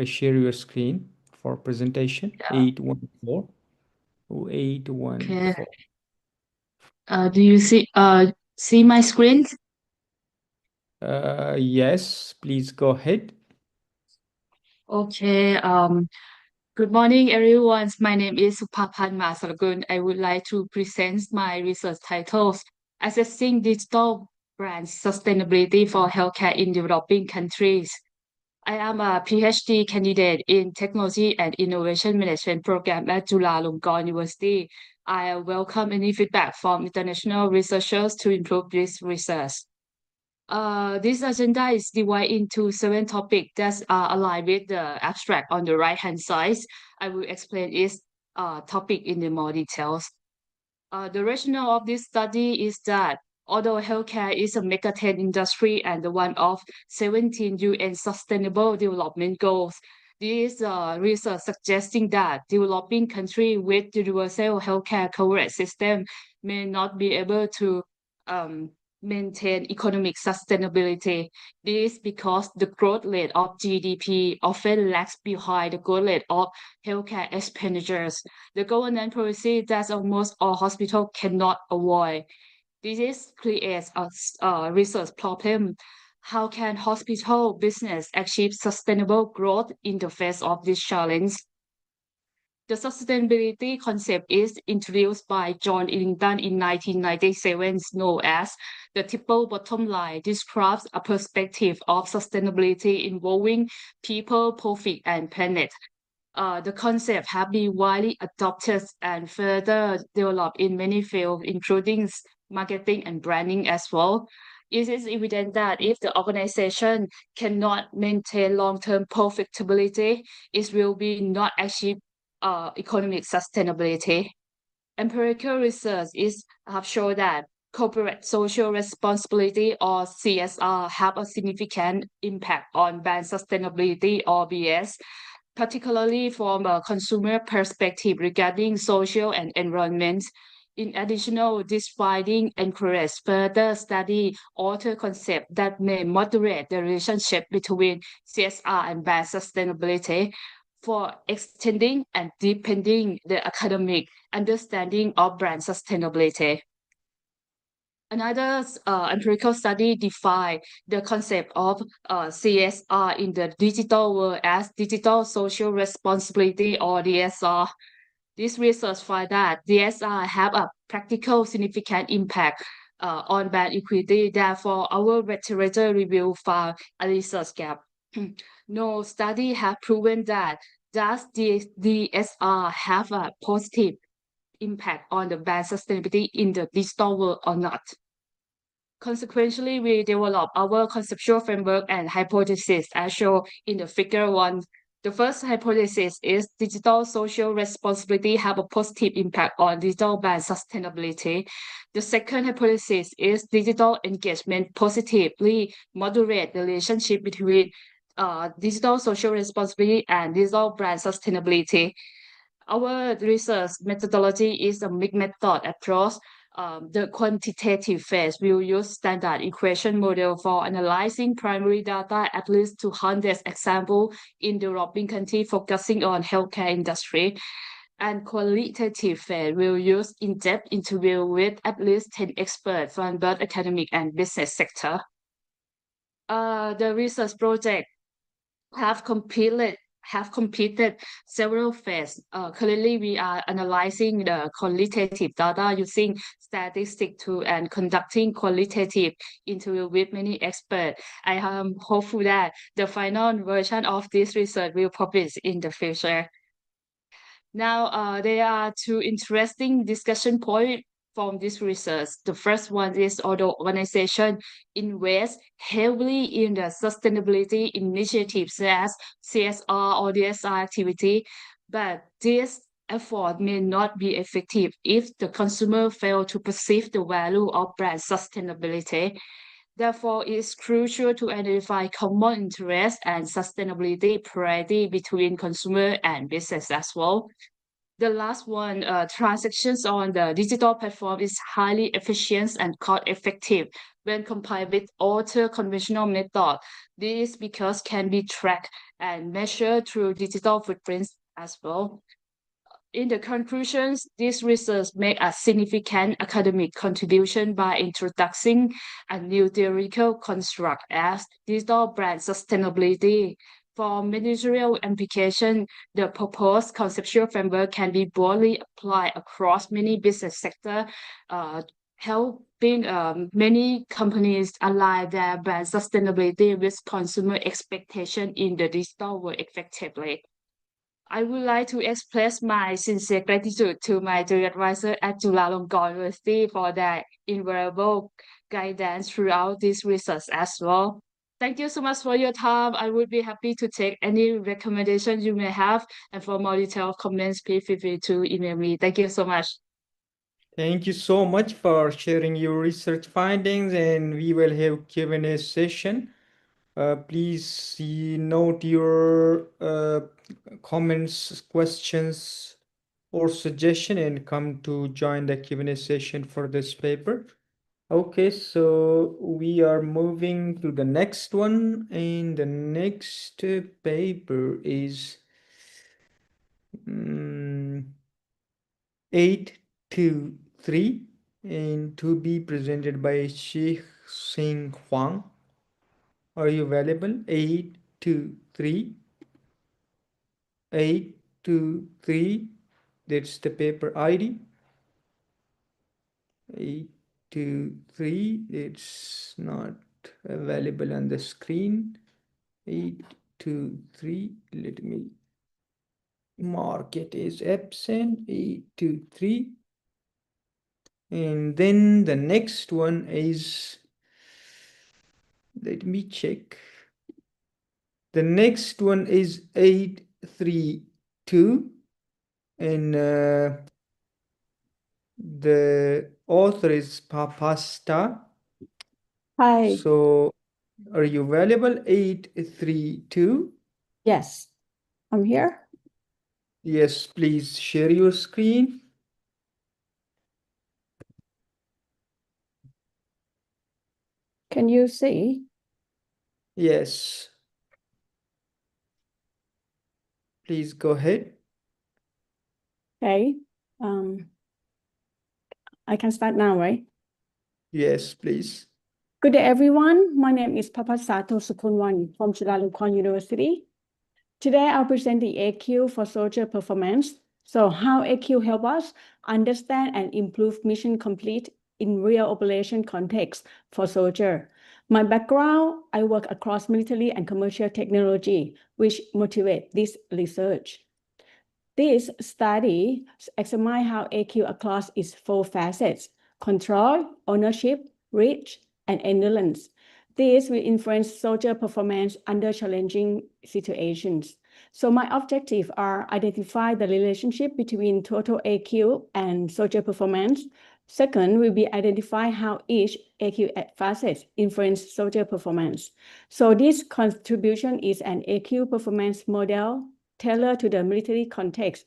share your screen for presentation. Yeah. 814. Oh, Okay. 814. Do you see my screen? Yes, please go ahead. Okay. Good morning, everyone. My name is Supapan Masaragun. I would like to present my research titles: Assessing Digital Brand Sustainability for Healthcare in Developing Countries. I am a PhD candidate in Technology and Innovation Management program at Chulalongkorn University. I welcome any feedback from international researchers to improve this research. This agenda is divided into 7 topics that are aligned with the abstract on the right-hand side. I will explain each topic in the more details. The rationale of this study is that although healthcare is a megatrend industry and one of 17 UN Sustainable Development Goals, this research suggesting that developing countries with universal healthcare coverage system may not be able to um, maintain economic sustainability. This because the growth rate of GDP often lags behind the growth rate of healthcare expenditures, the government policy that almost all hospitals cannot avoid. This creates a research problem. How can hospital business achieve sustainable growth in the face of this challenge? The sustainability concept is introduced by John Ellington in 1997, known as the triple bottom line, describes a perspective of sustainability involving people, profit, and planet. The concept have been widely adopted and further developed in many fields, including marketing and branding as well. It is evident that if the organization cannot maintain long-term profitability, it will be not achieve economic sustainability. Empirical research have shown that corporate social responsibility or CSR have a significant impact on brand sustainability or BS, particularly from a consumer perspective regarding social and environment. In addition, this finding encourages further study author concept that may moderate the relationship between CSR and brand sustainability for extending and deepening the academic understanding of brand sustainability. Another empirical study defined the concept of CSR in the digital world as digital social responsibility or DSR. This research finds that DSR have a practical significant impact on brand equity. Therefore, our literature review found a research gap. No study have proven that does the DSR have a positive impact on the brand sustainability in the digital world or not. Consequently, we develop our conceptual framework and hypothesis as shown in the figure 1. The first hypothesis is digital social responsibility have a positive impact on digital brand sustainability. The second hypothesis is digital engagement positively moderate the relationship between digital social responsibility and digital brand sustainability. Our research methodology is a mixed method approach. The quantitative phase will use standard equation model for analyzing primary data, at least 200 examples in developing countries focusing on healthcare industry. And qualitative phase will use in-depth interview with at least 10 experts from both academic and business sector. The research project have completed several phases. Currently, we are analyzing the qualitative data using statistics and conducting qualitative interview with many experts. I am hopeful that the final version of this research will publish in the future. Now, there are 2 interesting discussion points from this research. The first one is although organization invest heavily in the sustainability initiatives such as CSR or DSR activity, but this effort may not be effective if the consumer fail to perceive the value of brand sustainability. Therefore, it is crucial to identify common interest and sustainability priority between consumer and business as well. The last one, transactions on the digital platform is highly efficient and cost-effective when compared with other conventional methods. This because can be tracked and measured through digital footprints as well. In the conclusions, this research make a significant academic contribution by introducing a new theoretical construct as digital brand sustainability. For managerial application, the proposed conceptual framework can be broadly applied across many business sectors, helping many companies align their brand sustainability with consumer expectation in the digital world effectively. I would like to express my sincere gratitude to my career advisor at Chulalongkorn University for their invaluable guidance throughout this research as well. Thank you so much for your time. I would be happy to take any recommendations you may have. And for more detailed comments, please feel free to email me. Thank you so much. Thank you so much for sharing your research findings, and we will have Q&A session. Please note your comments, questions, or suggestion and come to join the Q&A session for this paper. Okay, so we are moving to the next one, and the next paper is 823 and to be presented by Sheikh Sing Huang. Are you available? 823. 823. That's the paper ID. 823. It's not available on the screen. 823. Let me mark it as absent. 823. And then the next one is, let me check. The next one is 832, and the author is Papasta. Hi. So are you available? 832? Yes, I'm here. Yes, please share your screen. Can you see? Yes. Please go ahead. Okay. I can start now, right? Yes, please. Good day, everyone. My name is Papasato Sukunwan from Chulalongkorn University. Today, I'll present the AQ for soldier performance. So how AQ help us understand and improve mission complete in real operation context for soldier. My background, I work across military and commercial technology, which motivate this research. This study examines how AQ across its four facets: control, ownership, reach, and endurance. This will influence soldier performance under challenging situations. So my objectives are identify the relationship between total AQ and soldier performance. Second will be identify how each AQ facet influence soldier performance. So this contribution is an AQ performance model tailored to the military context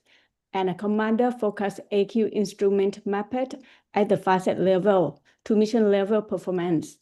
and a commander-focused AQ instrument mapped at the facet level to mission level performance.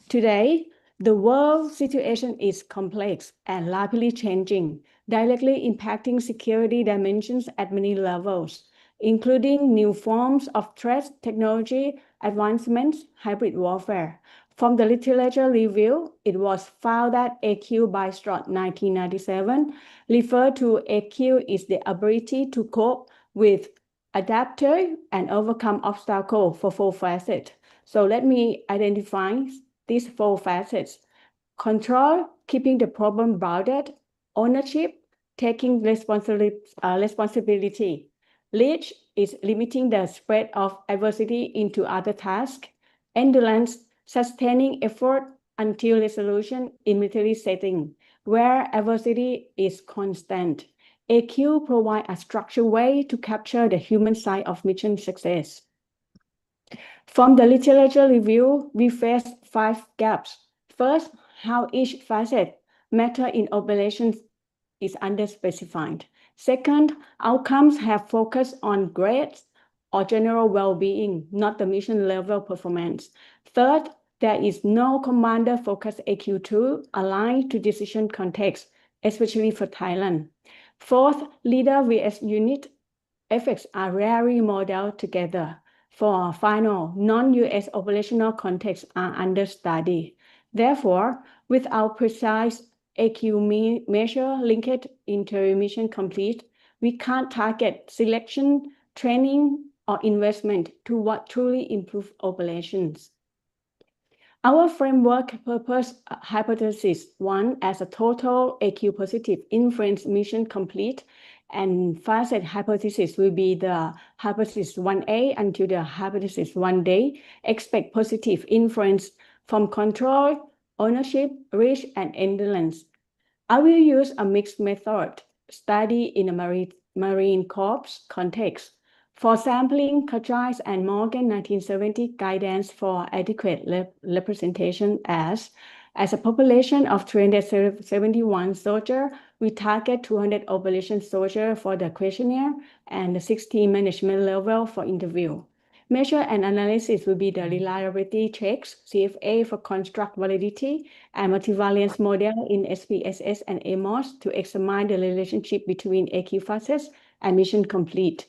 Today, the world situation is complex and rapidly changing, directly impacting security dimensions at many levels, including new forms of threat, technology, advancements, hybrid warfare. From the literature review, it was found that AQ by Stroud 1997 referred to AQ is the ability to cope with, adapt to, and overcome obstacles for four facets. So let me identify these four facets: control, keeping the problem bounded; ownership, taking responsibility; reach is limiting the spread of adversity into other tasks; endurance, sustaining effort until resolution in military setting, where adversity is constant. AQ provides a structured way to capture the human side of mission success. From the literature review, we faced 5 gaps. First, how each facet matters in operations is underspecified. Second, outcomes have focused on grades or general well-being, not the mission level performance. Third, there is no commander-focused AQ tool aligned to decision context, especially for Thailand. Fourth, leader vs unit effects are rarely modeled together. For final, non-US operational contexts are under study. Therefore, without precise AQ measure linked into mission complete, we can't target selection, training, or investment to what truly improve operations. Our framework purpose hypothesis 1 as a total AQ positive inference mission complete, and facet hypothesis will be the hypothesis 1A until the hypothesis 1D. Expect positive inference from control, ownership, reach, and endurance. I will use a mixed method study in a Marine Corps context. For sampling, Kajais and Morgan 1970 guidance for adequate representation as a population of 371 soldiers, we target 200 operation soldiers for the questionnaire and 60 management level for interview. Measure and analysis will be the reliability checks, CFA for construct validity, and multivariance model in SPSS and AMOS to examine the relationship between AQ facets and mission complete.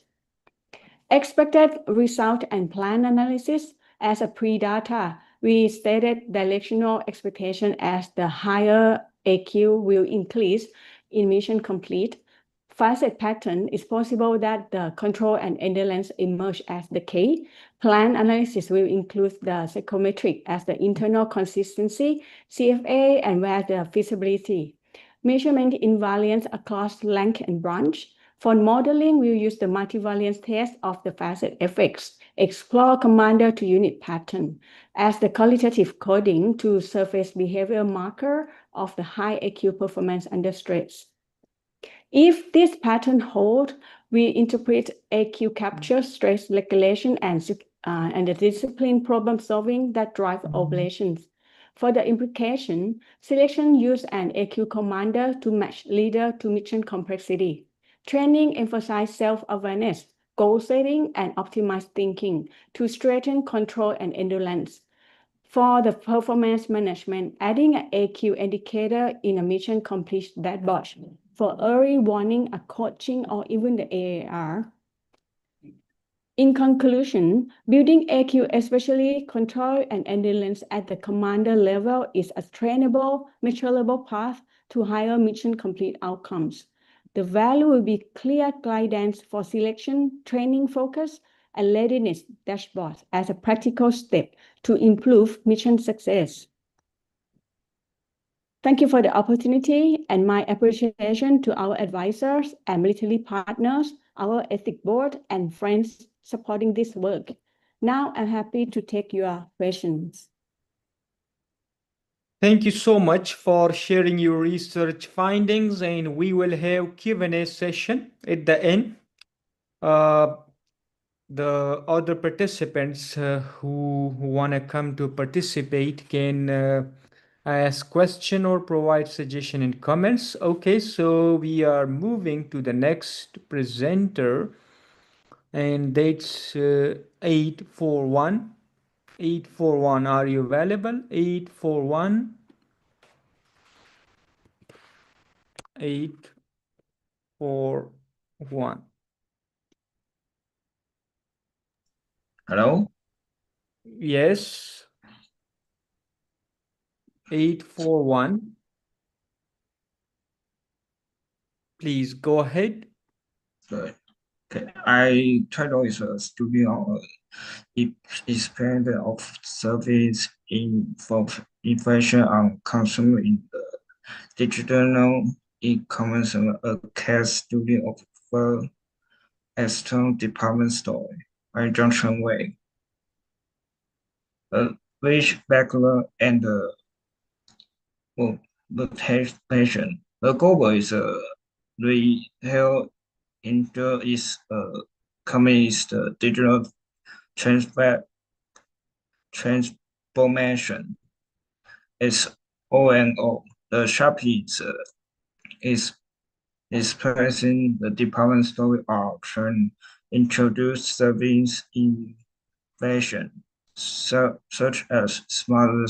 Expected result and plan analysis. As a pre-data, we stated directional expectation as the higher AQ will increase in mission complete. Facet pattern is possible that the control and endurance emerge as the key. Plan analysis will include the psychometric as the internal consistency, CFA, and where the feasibility. Measurement invariance across length and branch. For modeling, we'll use the multivariance test of the facet effects, explore commander to unit pattern as the qualitative coding to surface behavior marker of the high AQ performance under stress. If this pattern hold, we interpret AQ capture, stress regulation, and the discipline problem solving that drive operations. For the implication, selection use an AQ commander to match leader to mission complexity. Training emphasizes self-awareness, goal setting, and optimized thinking to strengthen control and endurance. For the performance management, adding an AQ indicator in a mission complete dashboard for early warning, a coaching, or even the AAR. In conclusion, building AQ, especially control and endurance at the commander level, is a trainable, measurable path to higher mission complete outcomes. The value will be clear guidance for selection, training focus, and readiness dashboards as a practical step to improve mission success. Thank you for the opportunity and my appreciation to our advisors and military partners, our ethics board, and friends supporting this work. Now I'm happy to take your questions. Thank you so much for sharing your research findings, and we will have Q&A session at the end. The other participants who want to come to participate can ask question or provide suggestion and comments. Okay, so we are moving to the next presenter, and that's 841. 841, are you available? 841. 841. Hello? Yes. 841. Please go ahead. Good. Okay. I title is a student on expand of service information on consumer in the digital e-commerce, a case study of external department store by Junction Way. Which background and location. The goal is retail industry is company's digital transformation. It's O&O. The Shopee is expressing the department store option, introduce service innovation, such as smarter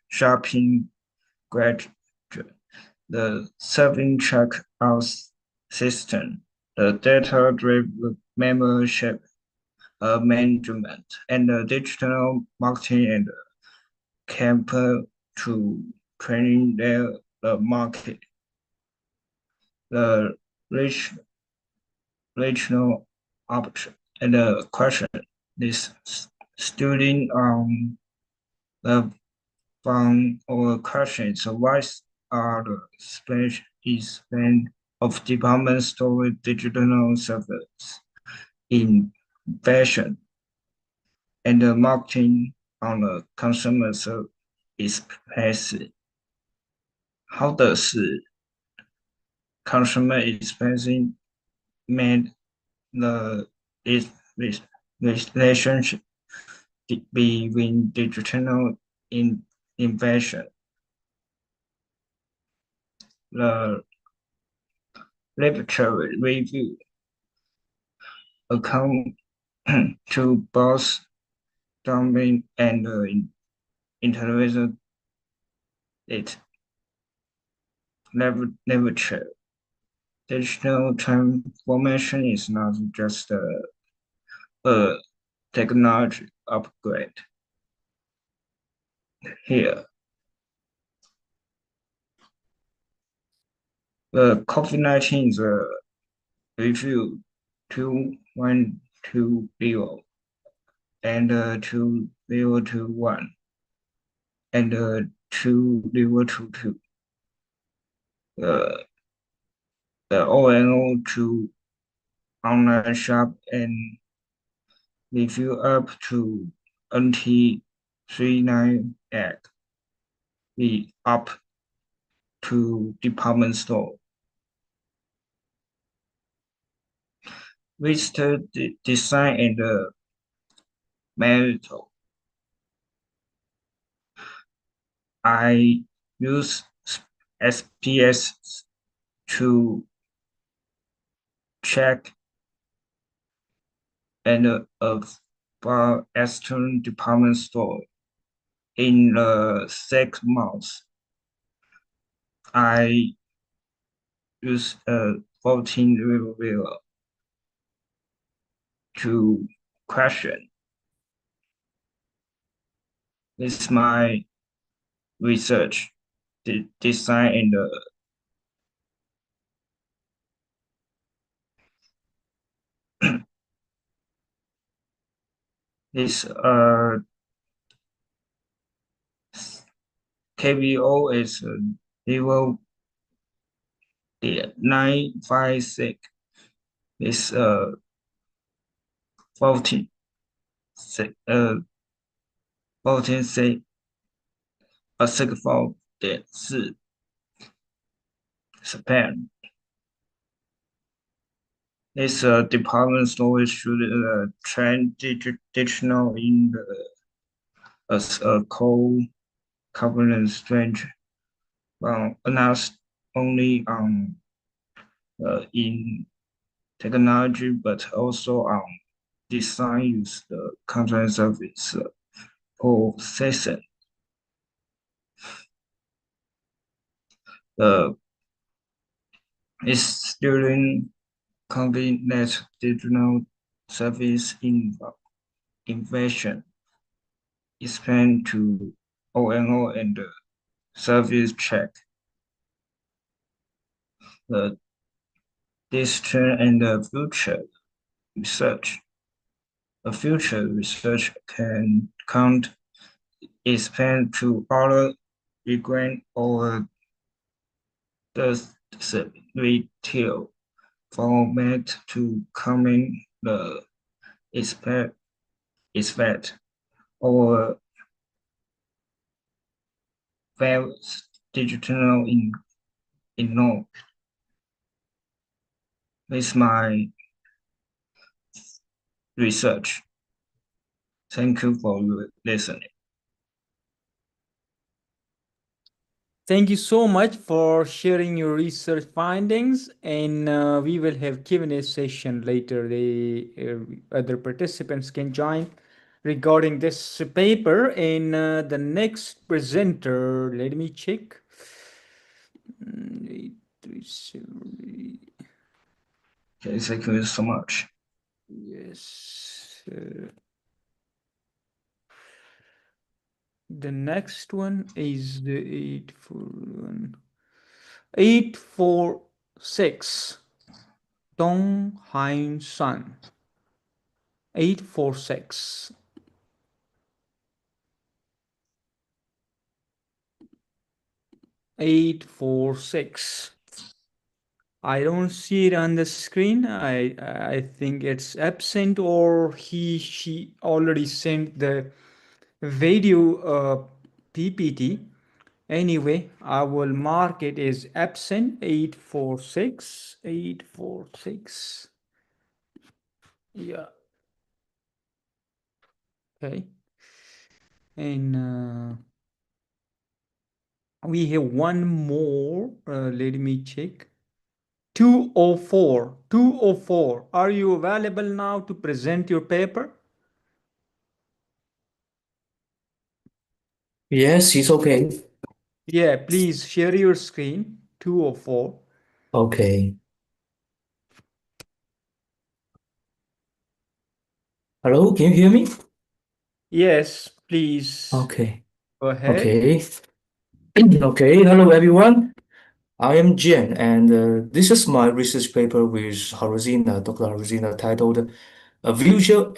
shopping graduate, the serving checkout system, the data-driven membership management, and the digital marketing and campaign to training the market. The rich regional option and the question is student the from our questions. So what are the special event of department store digital service in fashion and the marketing on the consumer service place? How does consumer experiencing made the relationship between digital innovation? The literature review account to both domain and intellectual it literature. Digital transformation is not just a technology upgrade. Here, the COVID-19 is a review 2120 and 2021 and 2022. The ONO to online shop and review up to NT39 be up to department store. With the design and the method, I use SPS to check and for external department store. In the 6 months, I use 14 review to question. This is my research, design, and this KBO is level 956. It's 14 C 64.4 span. This department store should train digital in as a core governance strength, announced only in technology, but also on design use the content service processing. Its student convenient digital service innovation expand to ONO and service check. The distance and the future research. The future research can count expand to other migrant or the retail format to coming the expect or various digital in This is my research. Thank you for listening. Thank you so much for sharing your research findings, and we will have Q&A session later. The other participants can join regarding this paper. And the next presenter, let me check. 837. Okay, thank you so much. Yes. The next one is the 841. 846. Dong Hein San. 846. 846. I don't see it on the screen. I think it's absent, or she already sent the video PPT. Anyway, I will mark it as absent. 846. 846. Yeah. Okay. And we have one more. Let me check. 204. 204. Are you available now to present your paper? Yes, it's okay. Yeah, please share your screen. 204. Okay. Hello, can you hear me? Yes, please Okay. go ahead. Okay. Okay. Hello, everyone. I am Jen, and this is my research paper with Dr. Haruzina, titled "A Visual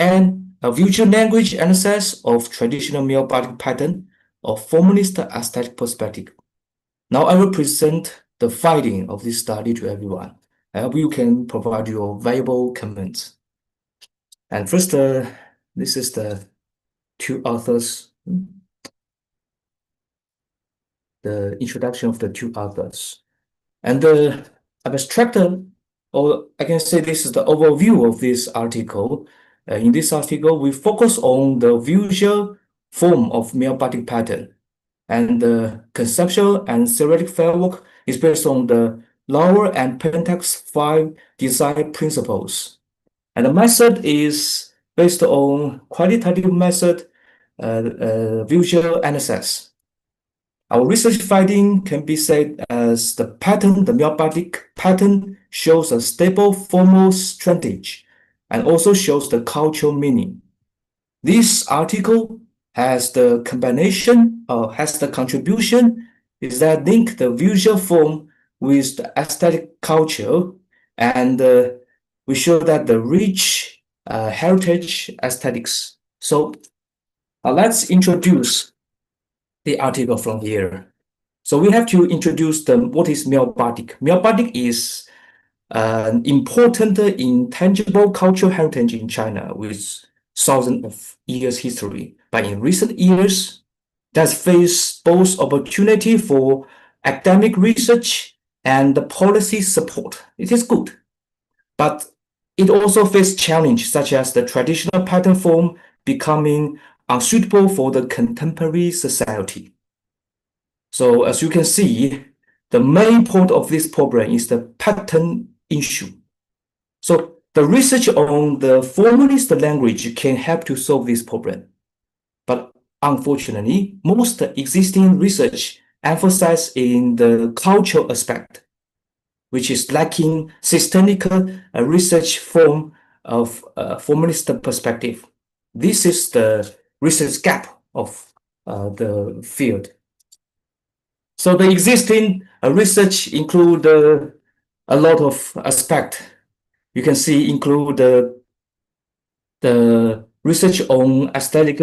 Language Analysis of Traditional Male-Bodic Pattern of Formalist Aesthetic Perspective." Now I will present the finding of this study to everyone. I hope you can provide your valuable comments. And first, this is the two authors, the introduction of the two authors. And the abstractor, or I can say this is the overview of this article. In this article, we focus on the visual form of male body pattern. And the conceptual and theoretic framework is based on the Lauer and Pentax 5 design principles. And the method is based on qualitative method, visual analysis. Our research finding can be said as the male-bodic pattern shows a stable formal strategy and also shows the cultural meaning. This article has the contribution is that link the visual form with the aesthetic culture, and we show that the rich heritage aesthetics. So let's introduce the article from here. So we have to introduce what is male-bodic. Male-bodic is an important intangible cultural heritage in China with thousands of years history. But in recent years, that's faced both opportunity for academic research and policy support. It is good. But it also faces challenges such as the traditional pattern form becoming unsuitable for the contemporary society. So as you can see, the main point of this problem is the pattern issue. So the research on the formalist language can help to solve this problem. But unfortunately, most existing research emphasizes in the cultural aspect, which is lacking systemic research form of formalist perspective. This is the research gap of the field. So the existing research include a lot of aspects. You can see include the research on aesthetic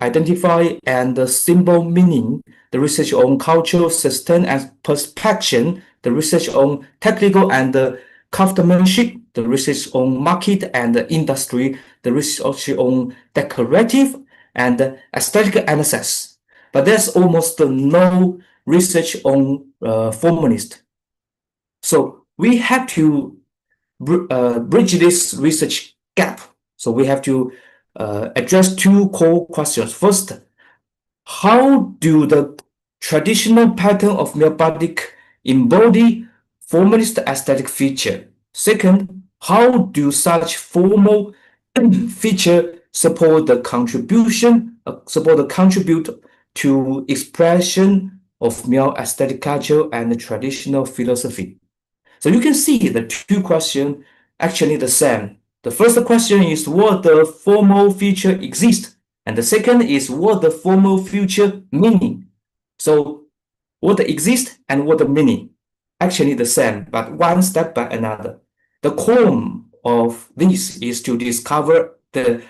identify and the symbol meaning, the research on cultural system and perspection, the research on technical and craftsmanship, the research on market and industry, the research on decorative and aesthetic analysis. But there's almost no research on formalist. So we have to bridge this research gap. So we have to address two core questions. First, how do the traditional pattern of Meopatic embody formalist aesthetic feature? Second, how do such formal feature support the contribute to expression of Miao aesthetic culture and traditional philosophy? So you can see the two questions actually the same. The first question is what the formal feature exists, and the second is what the formal feature meaning. So what exists and what the meaning, actually the same, but one step by another. The core of this is to discover the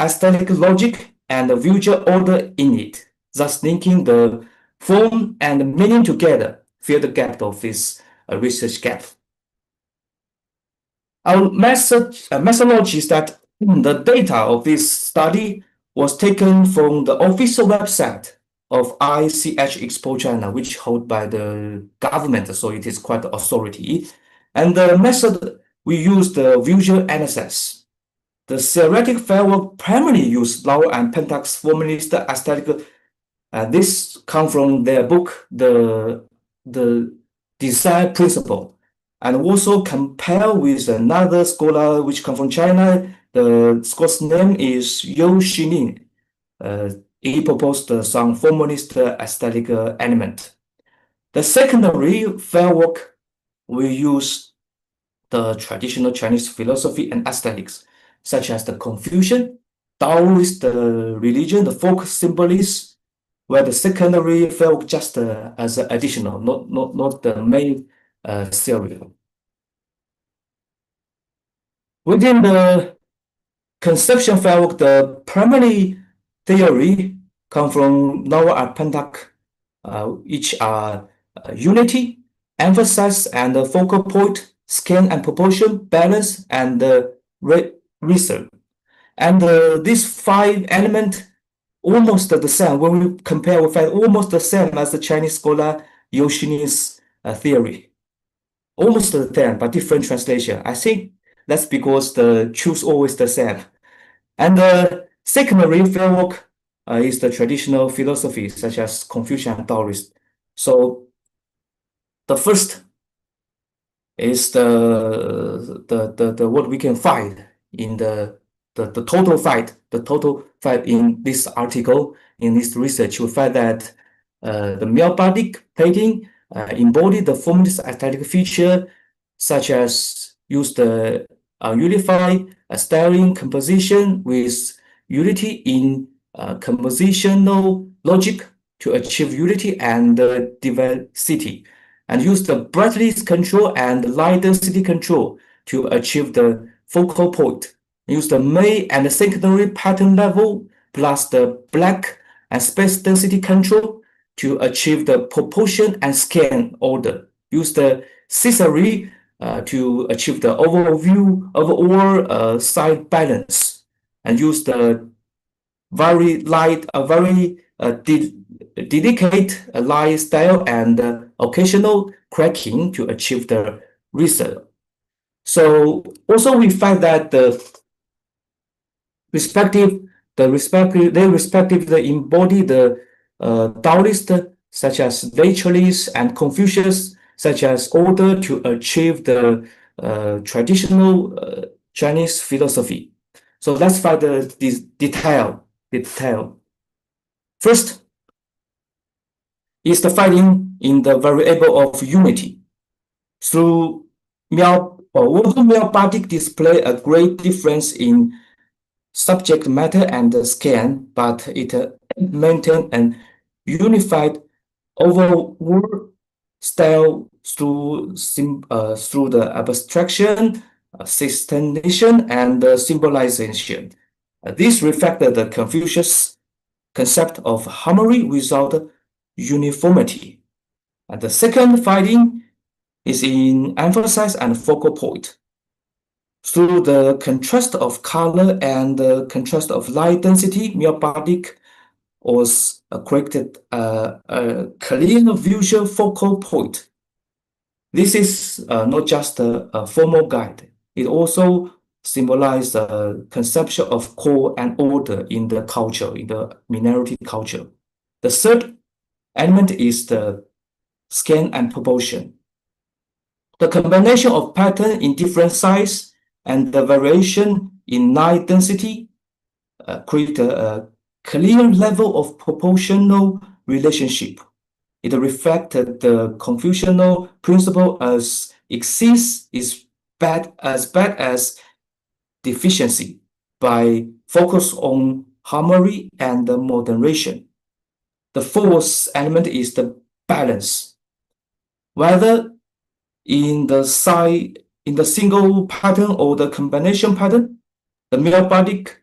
aesthetic logic and the visual order in it, thus linking the form and meaning together, fill the gap of this research gap. Our methodology is that the data of this study was taken from the official website of ICH Expo China, which held by the government, so it is quite authority. And the method we use the visual analysis. The theoretic framework primarily used Lau and Pentak's formalist aesthetic. This comes from their book, the Design Principle, and also compare with another scholar which comes from China. The scholar's name is You Xinin. He proposed some formalist aesthetic element. The secondary framework will use the traditional Chinese philosophy and aesthetics, such as the Confucian, Taoist religion, the folk symbolism, where the secondary framework just as additional, not the main theory. Within the conception framework, the primary theory come from Noah and Pentak, which are unity, emphasis, and focal point, scale and proportion, balance, and reason. And these 5 elements almost the same. When we compare, we find almost the same as the Chinese scholar You Xinin's theory. Almost the same, but different translation. I think that's because the truth always the same. And the secondary framework is the traditional philosophy, such as Confucian and Taoist. So the first is the what we can find in the total fight in this article, in this research. We find that the Meopatic painting embody the formalist aesthetic feature, such as use the unified styling composition with unity in compositional logic to achieve unity and diversity, and use the brightness control and light density control to achieve the focal point. Use the main and secondary pattern level plus the black and space density control to achieve the proportion and scale order. Use the scissor to achieve the overall side balance, and use the very delicate line style and occasional cracking to achieve the result. So also we find that they respectively embody the Taoist, such as naturalist, and Confucius, such as order to achieve the traditional Chinese philosophy. So let's find this detail. First is the finding in the variable of unity. Through Meopatic display a great difference in subject matter and scale, but it maintained an unified overall style through the abstraction, systemization, and symbolization. This reflected the Confucius concept of harmony without uniformity. And the second finding is in emphasis and focal point. Through the contrast of color and the contrast of light density, Meopatic was created a clear visual focal point. This is not just a formal guide. It also symbolizes the conception of core and order in the culture, in the minority culture. The third element is the scan and proportion. The combination of pattern in different size and the variation in line density create a clear level of proportional relationship. It reflected the Confucian principle as excess is as bad as deficiency by focus on harmony and moderation. The fourth element is the balance. Whether in the single pattern or the combination pattern, the male-bodic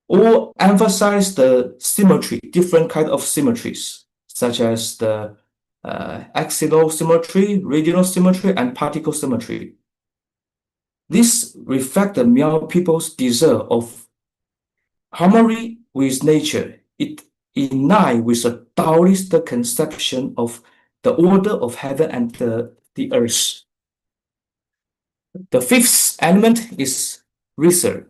all emphasize the symmetry, different kind of symmetries, such as the axial symmetry, radial symmetry, and particle symmetry. This reflects the Miao people's desire of harmony with nature. It in line with a Taoist conception of the order of heaven and the earth. The fifth element is research.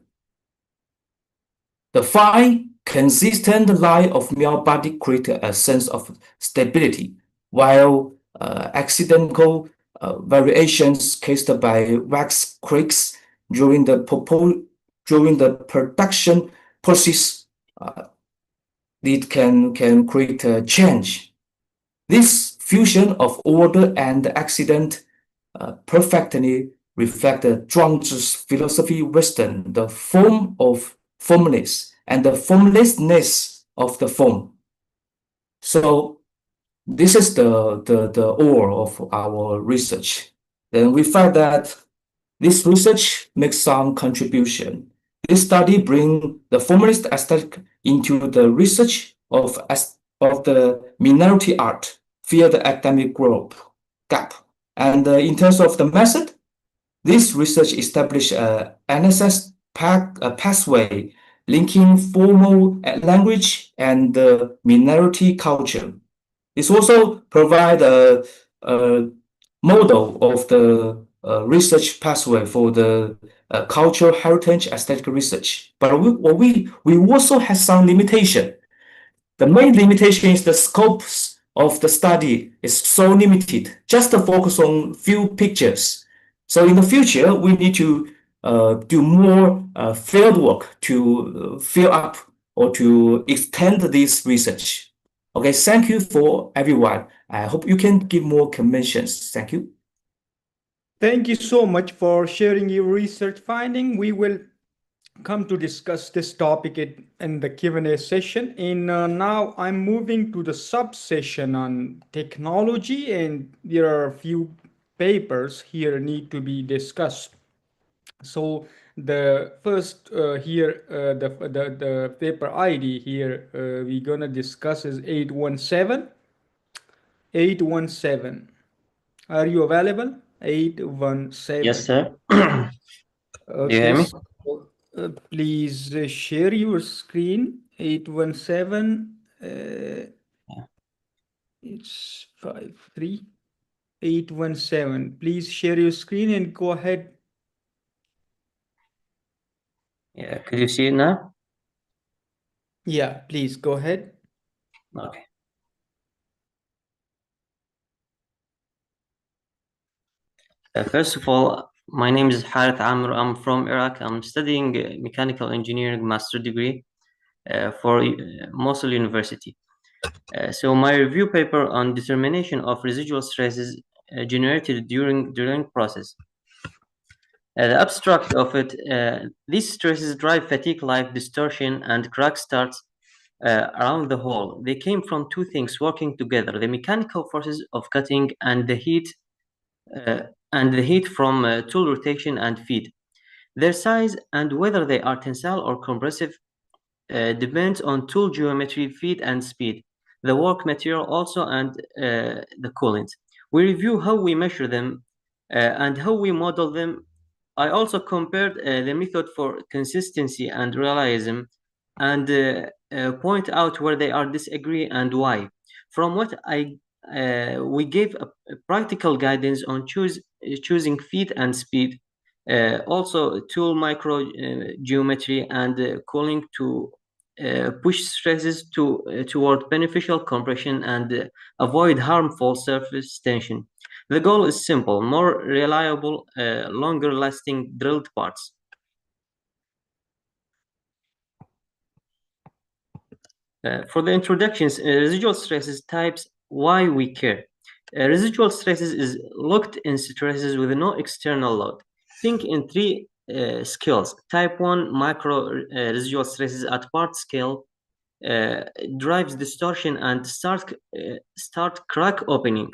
The fine, consistent line of Miao body creates a sense of stability, while accidental variations caused by wax cracks during the production process it can create a change. This fusion of order and accident perfectly reflect Zhuangzi's philosophy wisdom, the form of formless and the formlessness of the form. So this is the all of our research. Then we find that this research makes some contribution. This study brings the formalist aesthetic into the research of the minority art via the academic gap. And in terms of the method, this research established an NSS pathway linking formal language and the minority culture. This also provides a model of the research pathway for the cultural heritage aesthetic research. But we also have some limitation. The main limitation is the scopes of the study is so limited, just to focus on few pictures. So in the future, we need to do more field work to fill up or to extend this research. Okay, thank you for everyone. I hope you can give more comments. Thank you. Thank you so much for sharing your research finding. We will come to discuss this topic in the Q&A session. And now I'm moving to the sub-session on technology, and there are a few papers here need to be discussed. So the first here, the paper ID here we're gonna discuss is 817. 817. Are you available? 817. Yes, sir. Okay, Do you hear me? so, please share your screen. 817. It's 53. 817. Please share your screen and go ahead. Yeah, could you see it now? Yeah, please go ahead. Okay. First of all, my name is Harith Amr. I'm from Iraq. I'm studying mechanical engineering master degree for Mosul University. So my review paper on determination of residual stresses generated during process. The abstract of it, these stresses drive fatigue, life distortion, and crack starts around the hole. They came from two things working together: the mechanical forces of cutting and the heat from tool rotation and feed. Their size and whether they are tensile or compressive depends on tool geometry, feed, and speed. The work material also and the coolant. We review how we measure them and how we model them. I also compared the method for consistency and realism and point out where they are disagree and why. From what we gave a practical guidance on choosing feed and speed, also tool micro geometry and cooling to push stresses toward beneficial compression and avoid harmful surface tension. The goal is simple: more reliable, longer-lasting drilled parts. For the introductions, residual stresses types, why we care. Residual stresses is locked-in stresses with no external load. Think in three scales. Type 1 micro residual stresses at part scale drives distortion and start crack opening.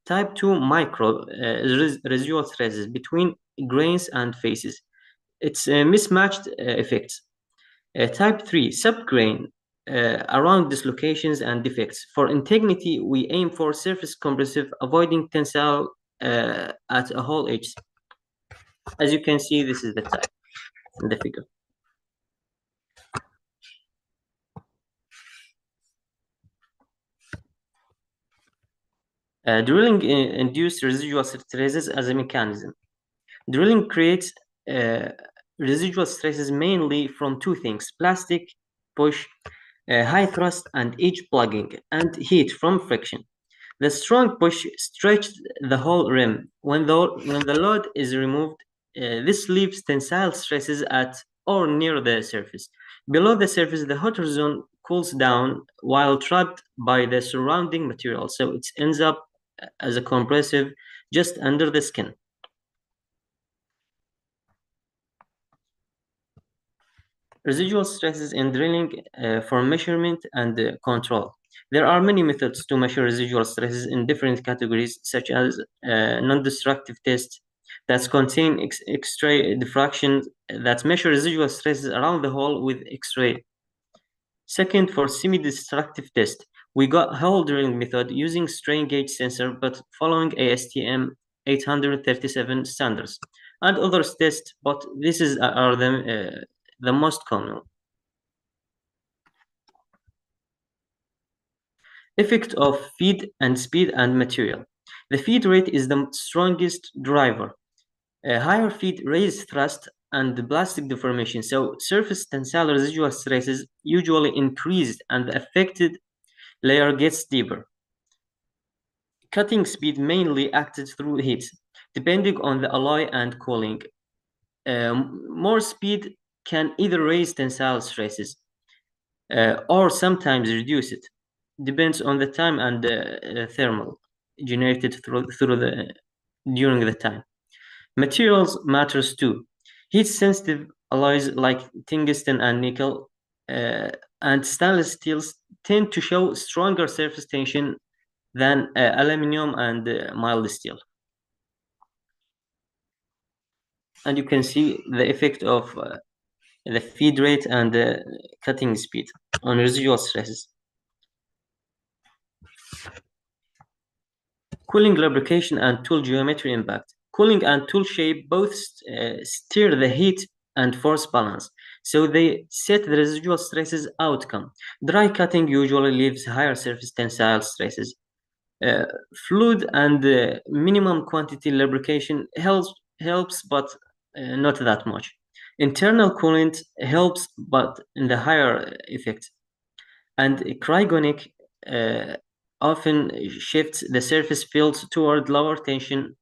Type 2 micro residual stresses between grains and faces. It's mismatched effects. Type 3 subgrain around dislocations and defects. For integrity, we aim for surface compressive, avoiding tensile at a hole edge. As you can see, this is the type in the figure. Drilling induced residual stresses as a mechanism. Drilling creates residual stresses mainly from two things: plastic push, high thrust and edge plugging, and heat from friction. The strong push stretched the whole rim. When the load is removed, this leaves tensile stresses at or near the surface. Below the surface, the hotter zone cools down while trapped by the surrounding material, so it ends up as a compressive just under the skin. Residual stresses in drilling for measurement and control. There are many methods to measure residual stresses in different categories, such as non-destructive tests that contain X-ray diffraction that measure residual stresses around the hole with X-ray. Second, for semi-destructive test, we got hole drilling method using strain gauge sensor, but following ASTM 837 standards, and others test, but this are the most common. Effect of feed and speed and material. The feed rate is the strongest driver. A higher feed raises thrust and plastic deformation, so surface tensile residual stresses usually increase and the affected layer gets deeper. Cutting speed mainly acted through heat, depending on the alloy and cooling. More speed can either raise tensile stresses or sometimes reduce it. Depends on the time and thermal generated during the time. Materials matters too. Heat-sensitive alloys like tungsten and nickel and stainless steels tend to show stronger surface tension than aluminum and mild steel. And you can see the effect of the feed rate and the cutting speed on residual stresses. Cooling, lubrication, and tool geometry impact. Cooling and tool shape both steer the heat and force balance, so they set the residual stresses outcome. Dry cutting usually leaves higher surface tensile stresses. Fluid and minimum quantity lubrication helps, but not that much. Internal coolant helps, but in the higher effect. And cryogenic often shifts the surface fields toward lower tension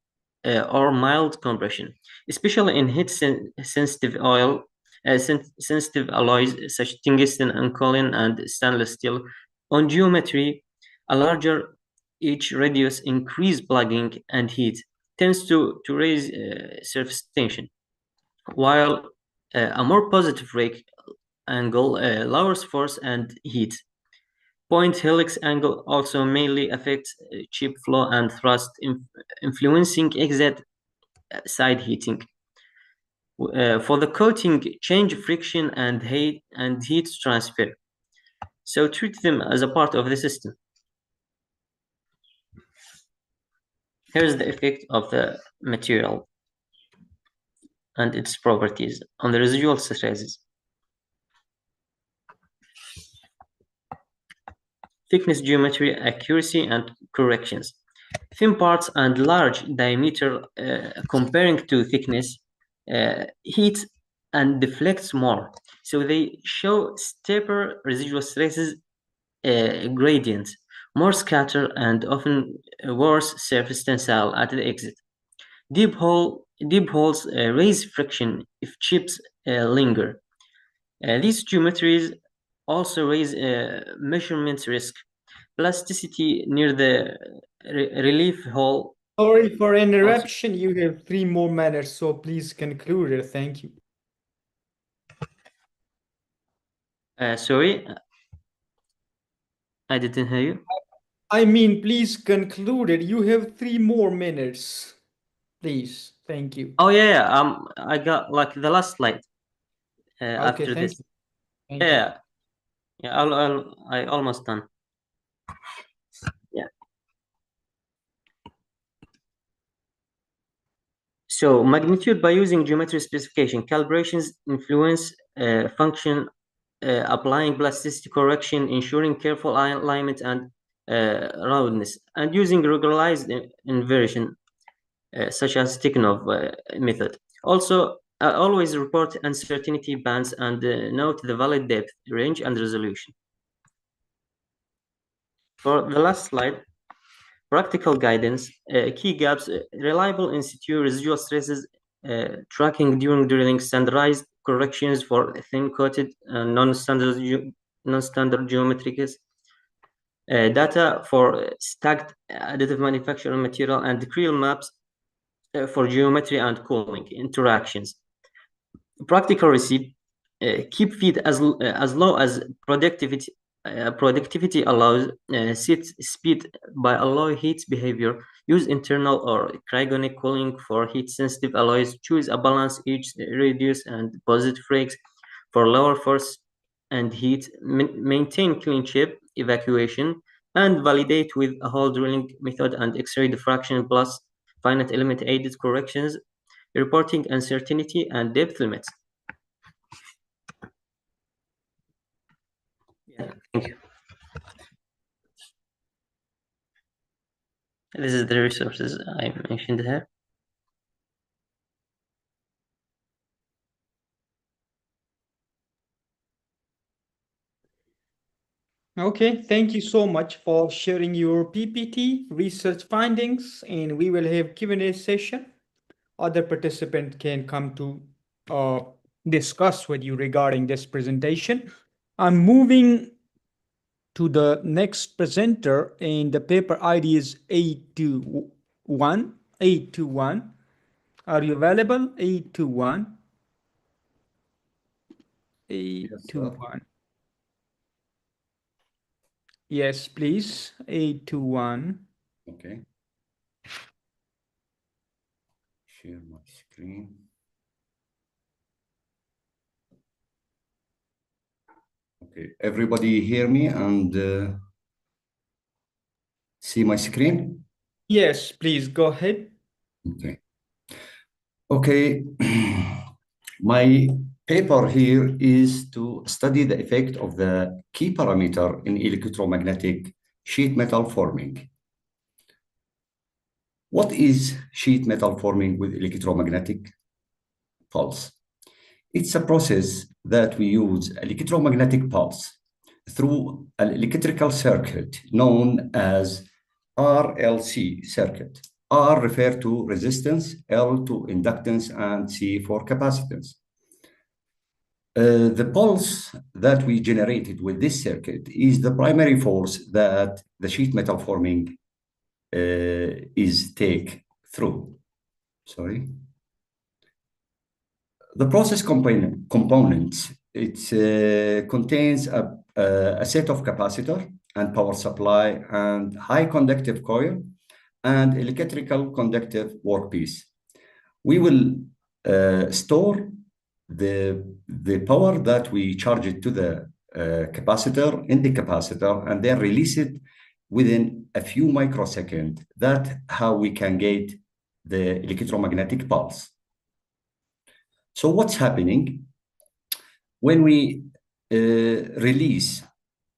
or mild compression, especially in heat-sensitive sensitive alloys such as tungsten and kaolin and stainless steel. On geometry, a larger each radius increase plugging and heat tends to raise surface tension, while a more positive rake angle lowers force and heat. Point helix angle also mainly affects chip flow and thrust, influencing exit side heating. For the coating, change friction and heat transfer. So treat them as a part of the system. Here's the effect of the material and its properties on the residual stresses. Thickness, geometry, accuracy, and corrections. Thin parts and large diameter comparing to thickness heat and deflects more. So they show steeper residual stresses gradients, more scatter, and often worse surface tensile at the exit. Deep holes raise friction if chips linger. These geometries also raise measurement risk. Plasticity near the relief hole. Sorry for interruption. You have 3 more minutes, so please conclude it. Thank you. Sorry, I didn't hear you. I mean, please conclude it. You have 3 more minutes. Please. Thank you. Oh yeah. I got like the last slide Okay, after thank this. you. Thank you. Yeah. I almost done. Yeah. So magnitude by using geometry specification. Calibrations influence function, applying plasticity correction, ensuring careful alignment and roundness, and using regularized inversion, such as Tikhonov method. Also, always report uncertainty bands and note the valid depth, range, and resolution. For the last slide, practical guidance, key gaps, reliable in situ residual stresses, tracking during drilling, standardized corrections for thin-coated non-standard geometrics, data for stacked additive manufacturing material, and creel maps for geometry and cooling interactions. Practical receipt, keep feed as low as productivity allows, set speed by alloy heat behavior, use internal or cryogenic cooling for heat-sensitive alloys, choose a balance each radius and positive brakes for lower force and heat, maintain clean chip evacuation, and validate with a hole drilling method and X-ray diffraction plus finite element aided corrections, reporting uncertainty and depth limits. Yeah, thank you. This is the resources I mentioned here. Okay, thank you so much for sharing your PPT research findings, and we will have Q&A session. Other participants can come to discuss with you regarding this presentation. I'm moving to the next presenter, and the paper ID is 821. 821. Are you available? 821. 821. Yes, please. 821. Okay. Share my screen. Okay, everybody hear me and see my screen? Yes, please go ahead. Okay. Okay. My paper here is to study the effect of the key parameter in electromagnetic sheet metal forming. What is sheet metal forming with electromagnetic pulse? It's a process that we use electromagnetic pulse through an electrical circuit known as RLC circuit. R refer to resistance, L to inductance, and C for capacitance. The pulse that we generated with this circuit is the primary force that the sheet metal forming is take through. Sorry. The process components, it contains a set of capacitor and power supply and high conductive coil and electrical conductive workpiece. We will store the power that we charge it to the capacitor in the capacitor and then release it within a few microseconds. That's how we can get the electromagnetic pulse. So what's happening when we release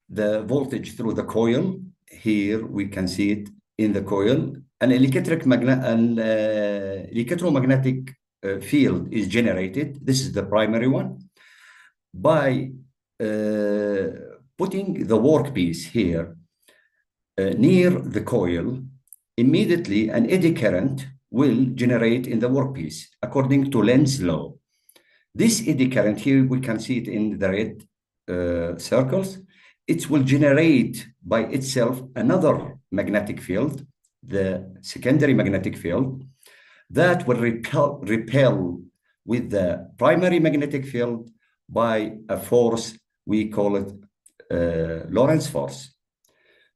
the voltage through the coil? Here we can see it in the coil. An electromagnetic field is generated. This is the primary one. by putting the workpiece here near the coil, immediately an eddy current will generate in the workpiece according to Lenz's law. This eddy current here, we can see it in the red circles. It will generate by itself another magnetic field, the secondary magnetic field, that will repel with the primary magnetic field by a force, we call it Lorentz force.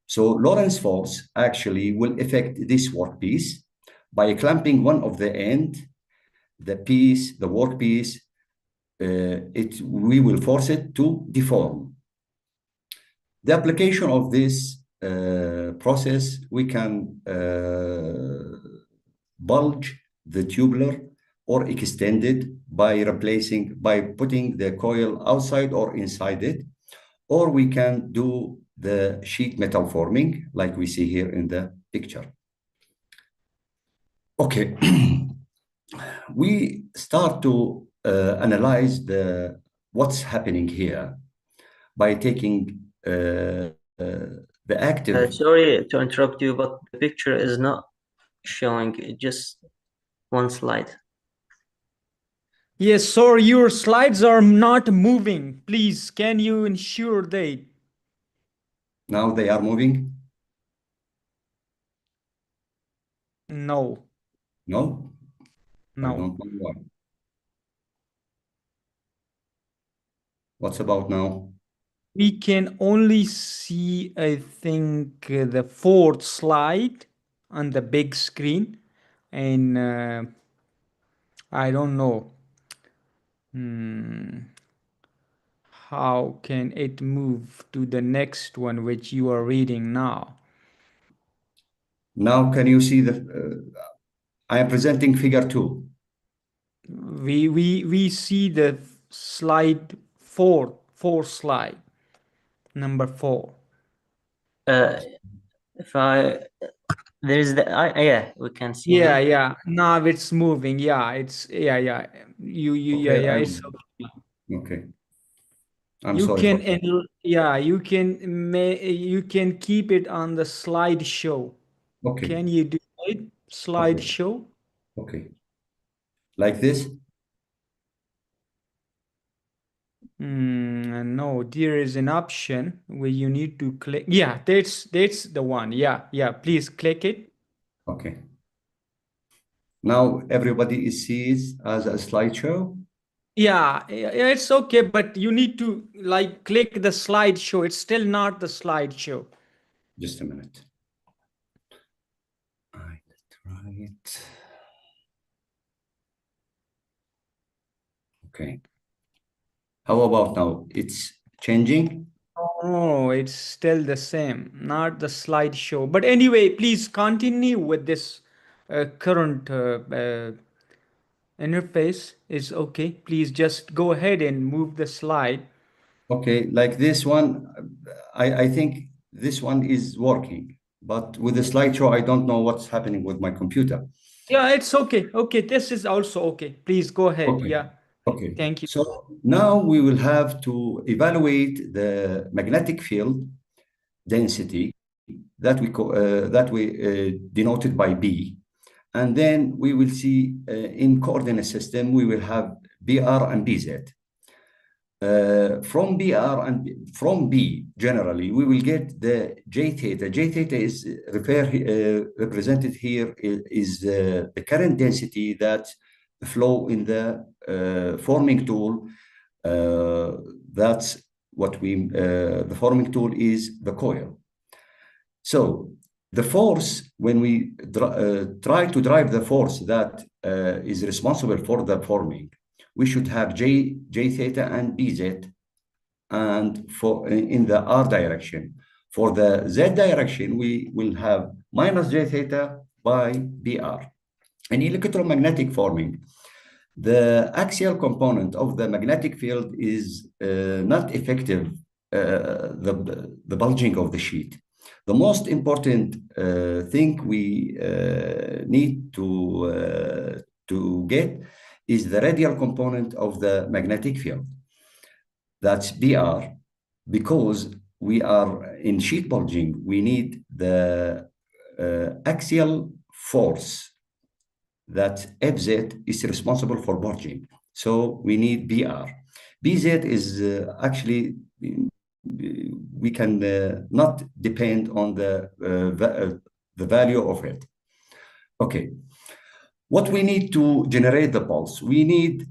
So Lorentz force actually will affect this workpiece by clamping one of the end, the workpiece, we will force it to deform. The application of this process, we can bulge the tubular or extend it by putting the coil outside or inside it, or we can do the sheet metal forming like we see here in the picture. Okay, we start to analyze what's happening here by taking the active. Sorry to interrupt you, but the picture is not showing, just one slide. Yes, sorry, your slides are not moving. Please, can you ensure they? Now they are moving? No. No? No. I don't know why. What's about now? We can only see, I think, the fourth slide on the big screen. And I don't know. How can it move to the next one, which you are reading now? Now, can you see I am presenting figure 2. We see the slide four slide, number 4. There's yeah, we can see. Yeah. Now it's moving. Yeah, it's yeah. Okay, Yeah. It's okay. I'm you sorry. can you can keep it on the slideshow. Okay. Can you do it? Slideshow? Okay. Like this? No, there is an option where you need to click. Yeah, that's the one. Yeah. Please click it. Okay. Now everybody sees as a slideshow. Yeah, it's okay, but you need to like click the slideshow. It's still not the slideshow. Just a minute. I try it. Okay. How about now? It's changing? Oh, it's still the same, not the slideshow. But anyway, please continue with this current interface. Is okay. Please just go ahead and move the slide. Okay, like this one, I think this one is working, but with the slideshow, I don't know what's happening with my computer. Yeah, it's okay. Okay, this is also okay. Please go ahead. Okay. Yeah. Okay. Thank you. So now we will have to evaluate the magnetic field density that we denoted by B, and then we will see in coordinate system we will have BR and BZ. From BR and from B, generally, we will get the J theta. J theta is represented here is the current density that flow in the forming tool. That's what the forming tool is the coil. So the force, when we try to drive the force that is responsible for the forming, we should have J theta and BZ, and in the R direction. For the Z direction, we will have minus J theta by BR. In electromagnetic forming, the axial component of the magnetic field is not effective, the bulging of the sheet. The most important thing we need to get is the radial component of the magnetic field. That's BR, because we are in sheet bulging, we need the axial force that FZ is responsible for bulging. So we need BR. BZ is actually, we can not depend on the value of it. Okay. What we need to generate the pulse, we need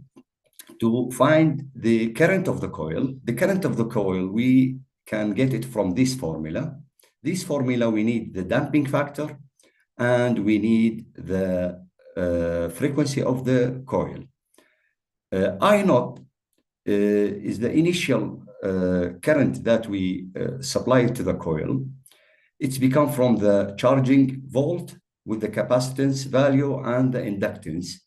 to find the current of the coil. The current of the coil, we can get it from this formula. This formula, we need the damping factor, and we need the frequency of the coil. I naught is the initial current that we supply to the coil. It's become from the charging volt with the capacitance value and the inductance.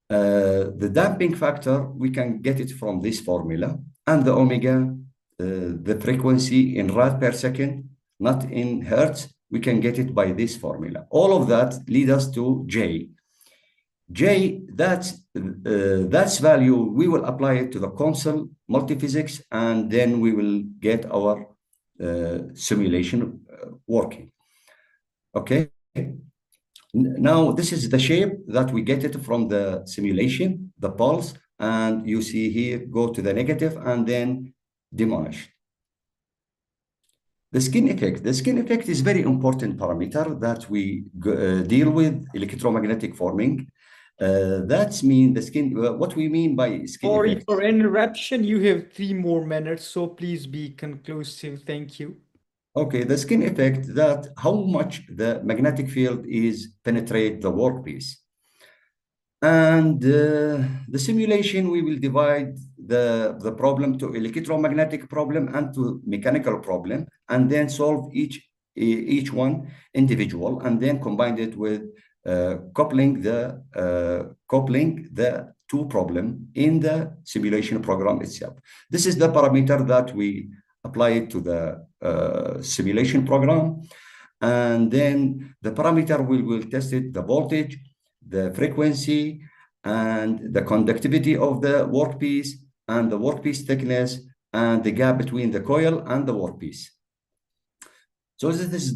The damping factor, we can get it from this formula, and the omega, the frequency in rad per second, not in hertz, we can get it by this formula. All of that lead us to J. J, that's value, we will apply it to the console multiphysics, and then we will get our simulation working. Okay. Now, this is the shape that we get it from the simulation, the pulse, and you see here, go to the negative and then demolish. The skin effect. The skin effect is very important parameter that we deal with electromagnetic forming. That's mean the skin, what we mean by skin Sorry effect. for interruption. You have 3 more minutes, so please be conclusive. Thank you. Okay, the skin effect, that how much the magnetic field is penetrate the workpiece. And the simulation, we will divide the problem to electromagnetic problem and to mechanical problem, and then solve each one individual, and then combine it with coupling the two problem in the simulation program itself. This is the parameter that we apply it to the simulation program, and then the parameter we will test it, the voltage, the frequency, and the conductivity of the workpiece, and the workpiece thickness, and the gap between the coil and the workpiece. So this is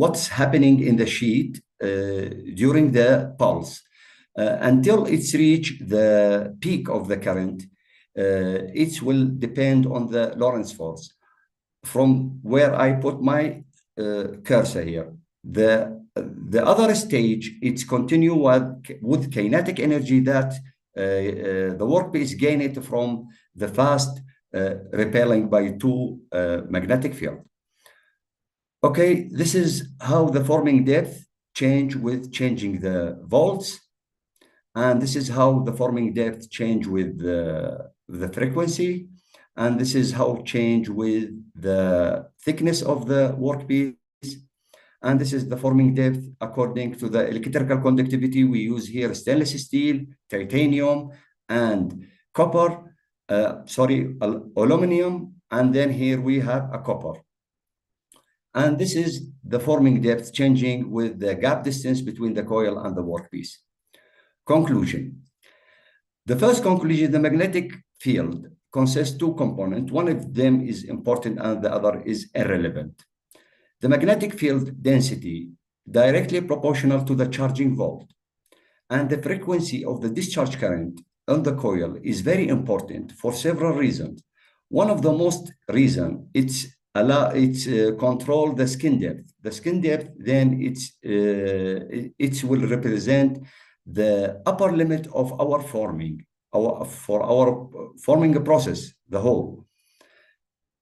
what's happening in the sheet during the pulse until it's reached the peak of the current. It will depend on the Lorentz force. From where I put my cursor here, the other stage, it's continue with kinetic energy that the workpiece gain it from the fast repelling by two magnetic field. Okay, this is how the forming depth change with changing the volts, and this is how the forming depth change with the frequency, and this is how change with the thickness of the workpiece. And this is the forming depth according to the electrical conductivity. We use here stainless steel, titanium, and copper, aluminum, and then here we have a copper. And this is the forming depth changing with the gap distance between the coil and the workpiece. Conclusion. The first conclusion, the magnetic field consists two components. One of them is important and the other is irrelevant. The magnetic field density directly proportional to the charging volt, and the frequency of the discharge current on the coil is very important for several reasons. One of the most reason, it's control the skin depth. The skin depth, then it will represent the upper limit of our forming, for our forming process, the whole.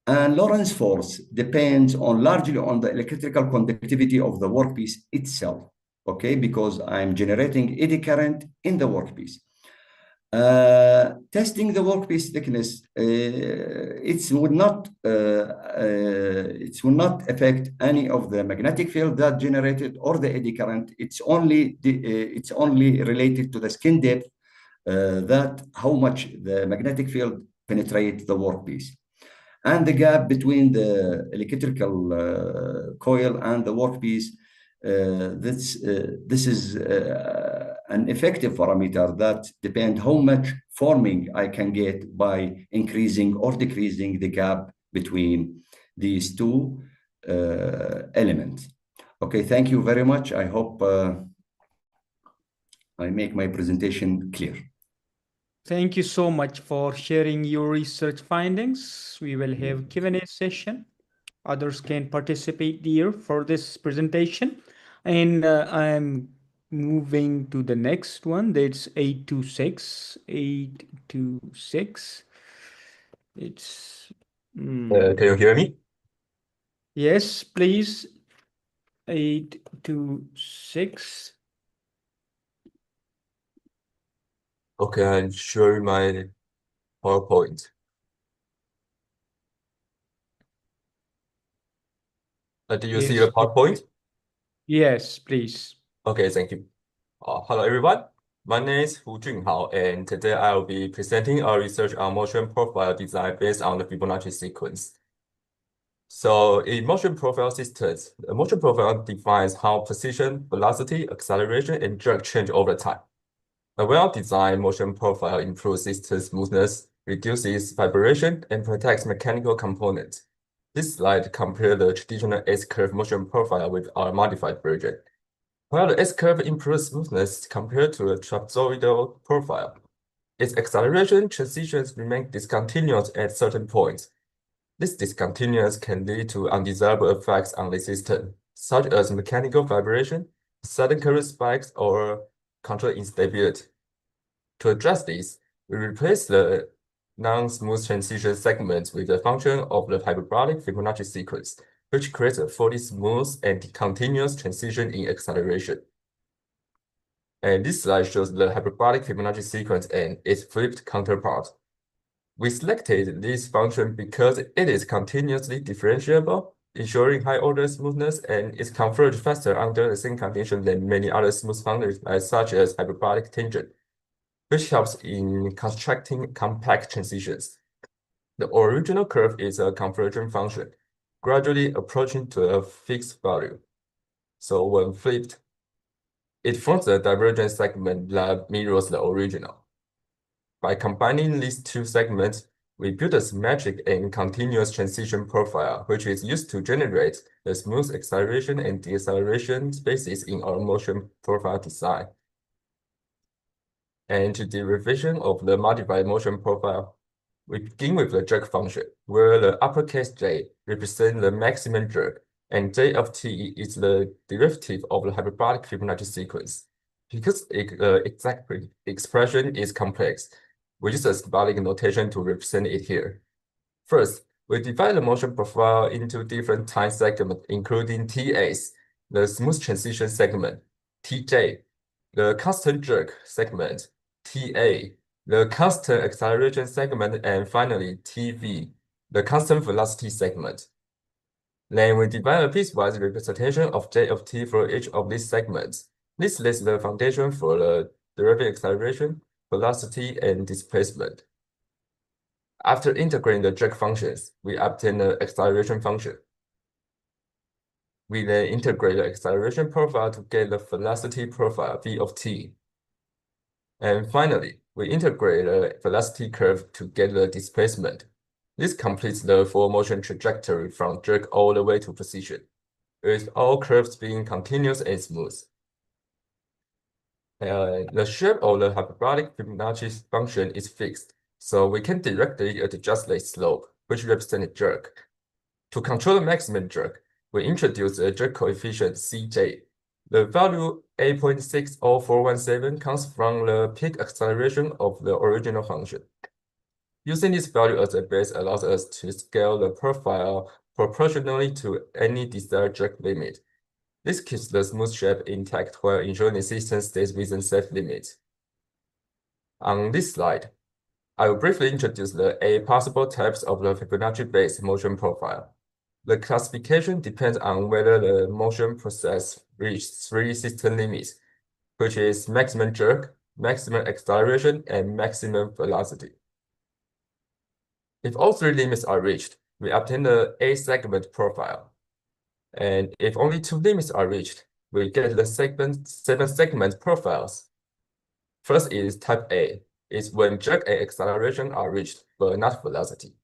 And Lorentz force depends largely on the electrical conductivity of the workpiece itself, okay? Because I'm generating eddy current in the workpiece. Testing the workpiece thickness, it will not affect any of the magnetic field that generated or the eddy current. It's only related to the skin depth, that how much the magnetic field penetrates the workpiece. And the gap between the electrical coil and the workpiece, this is an effective parameter that depends how much forming I can get by increasing or decreasing the gap between these two elements. Okay, thank you very much. I hope I make my presentation clear. Thank you so much for sharing your research findings. We will have Q&A session. Others can participate here for this presentation. And I'm moving to the next one. That's 826. 826. It's... Can you hear me? Yes, please. 826. Okay, I'm sharing my PowerPoint. Do you see Yes. the PowerPoint? Yes, please. Okay, thank you. Hello, everyone. My name is Hu Junhao, and today I will be presenting our research on motion profile design based on the Fibonacci sequence. So in motion profile systems, a motion profile defines how position, velocity, acceleration, and jerk change over time. A well-designed motion profile improves system smoothness, reduces vibration, and protects mechanical components. This slide compares the traditional S-curve motion profile with our modified version. While the S-curve improves smoothness compared to a trapezoidal profile, its acceleration transitions remain discontinuous at certain points. This discontinuous can lead to undesirable effects on the system, such as mechanical vibration, sudden current spikes, or control instability. To address this, we replace the non-smooth transition segments with a function of the hyperbolic Fibonacci sequence, which creates a fully smooth and continuous transition in acceleration. And this slide shows the hyperbolic Fibonacci sequence and its flipped counterpart. We selected this function because it is continuously differentiable, ensuring high-order smoothness, and is converged faster under the same condition than many other smooth functions, such as hyperbolic tangent, which helps in constructing compact transitions. The original curve is a convergent function, gradually approaching to a fixed value. So when flipped, it forms a divergent segment that mirrors the original. By combining these two segments, we build a symmetric and continuous transition profile, which is used to generate the smooth acceleration and deceleration spaces in our motion profile design. And to the revision of the modified motion profile, we begin with the jerk function, where the uppercase J represents the maximum jerk, and J of t is the derivative of the hyperbolic Fibonacci sequence. Because the exact expression is complex, we use a symbolic notation to represent it here. First, we divide the motion profile into different time segments, including TAs, the smooth transition segment, TJ, the constant jerk segment, TA, the constant acceleration segment, and finally TV, the constant velocity segment. Then we divide a piecewise representation of J of t for each of these segments. This lays the foundation for the derivative acceleration, velocity, and displacement. After integrating the jerk functions, we obtain the acceleration function. We then integrate the acceleration profile to get the velocity profile, v of t. And finally, we integrate the velocity curve to get the displacement. This completes the full motion trajectory from jerk all the way to position, with all curves being continuous and smooth. The shape of the hyperbolic Fibonacci function is fixed, so we can directly adjust the slope, which represents jerk. To control the maximum jerk, we introduce a jerk coefficient Cj. The value 8.60417 comes from the peak acceleration of the original function. Using this value as a base allows us to scale the profile proportionally to any desired jerk limit. This keeps the smooth shape intact while ensuring the system stays within safe limits. On this slide, I will briefly introduce the 8 possible types of the Fibonacci-based motion profile. The classification depends on whether the motion process reaches 3 system limits, which is maximum jerk, maximum acceleration, and maximum velocity. If all 3 limits are reached, we obtain the 8-segment profile. And if only 2 limits are reached, we get the 7-segment profiles. First is type A, is when jerk and acceleration are reached, but not velocity.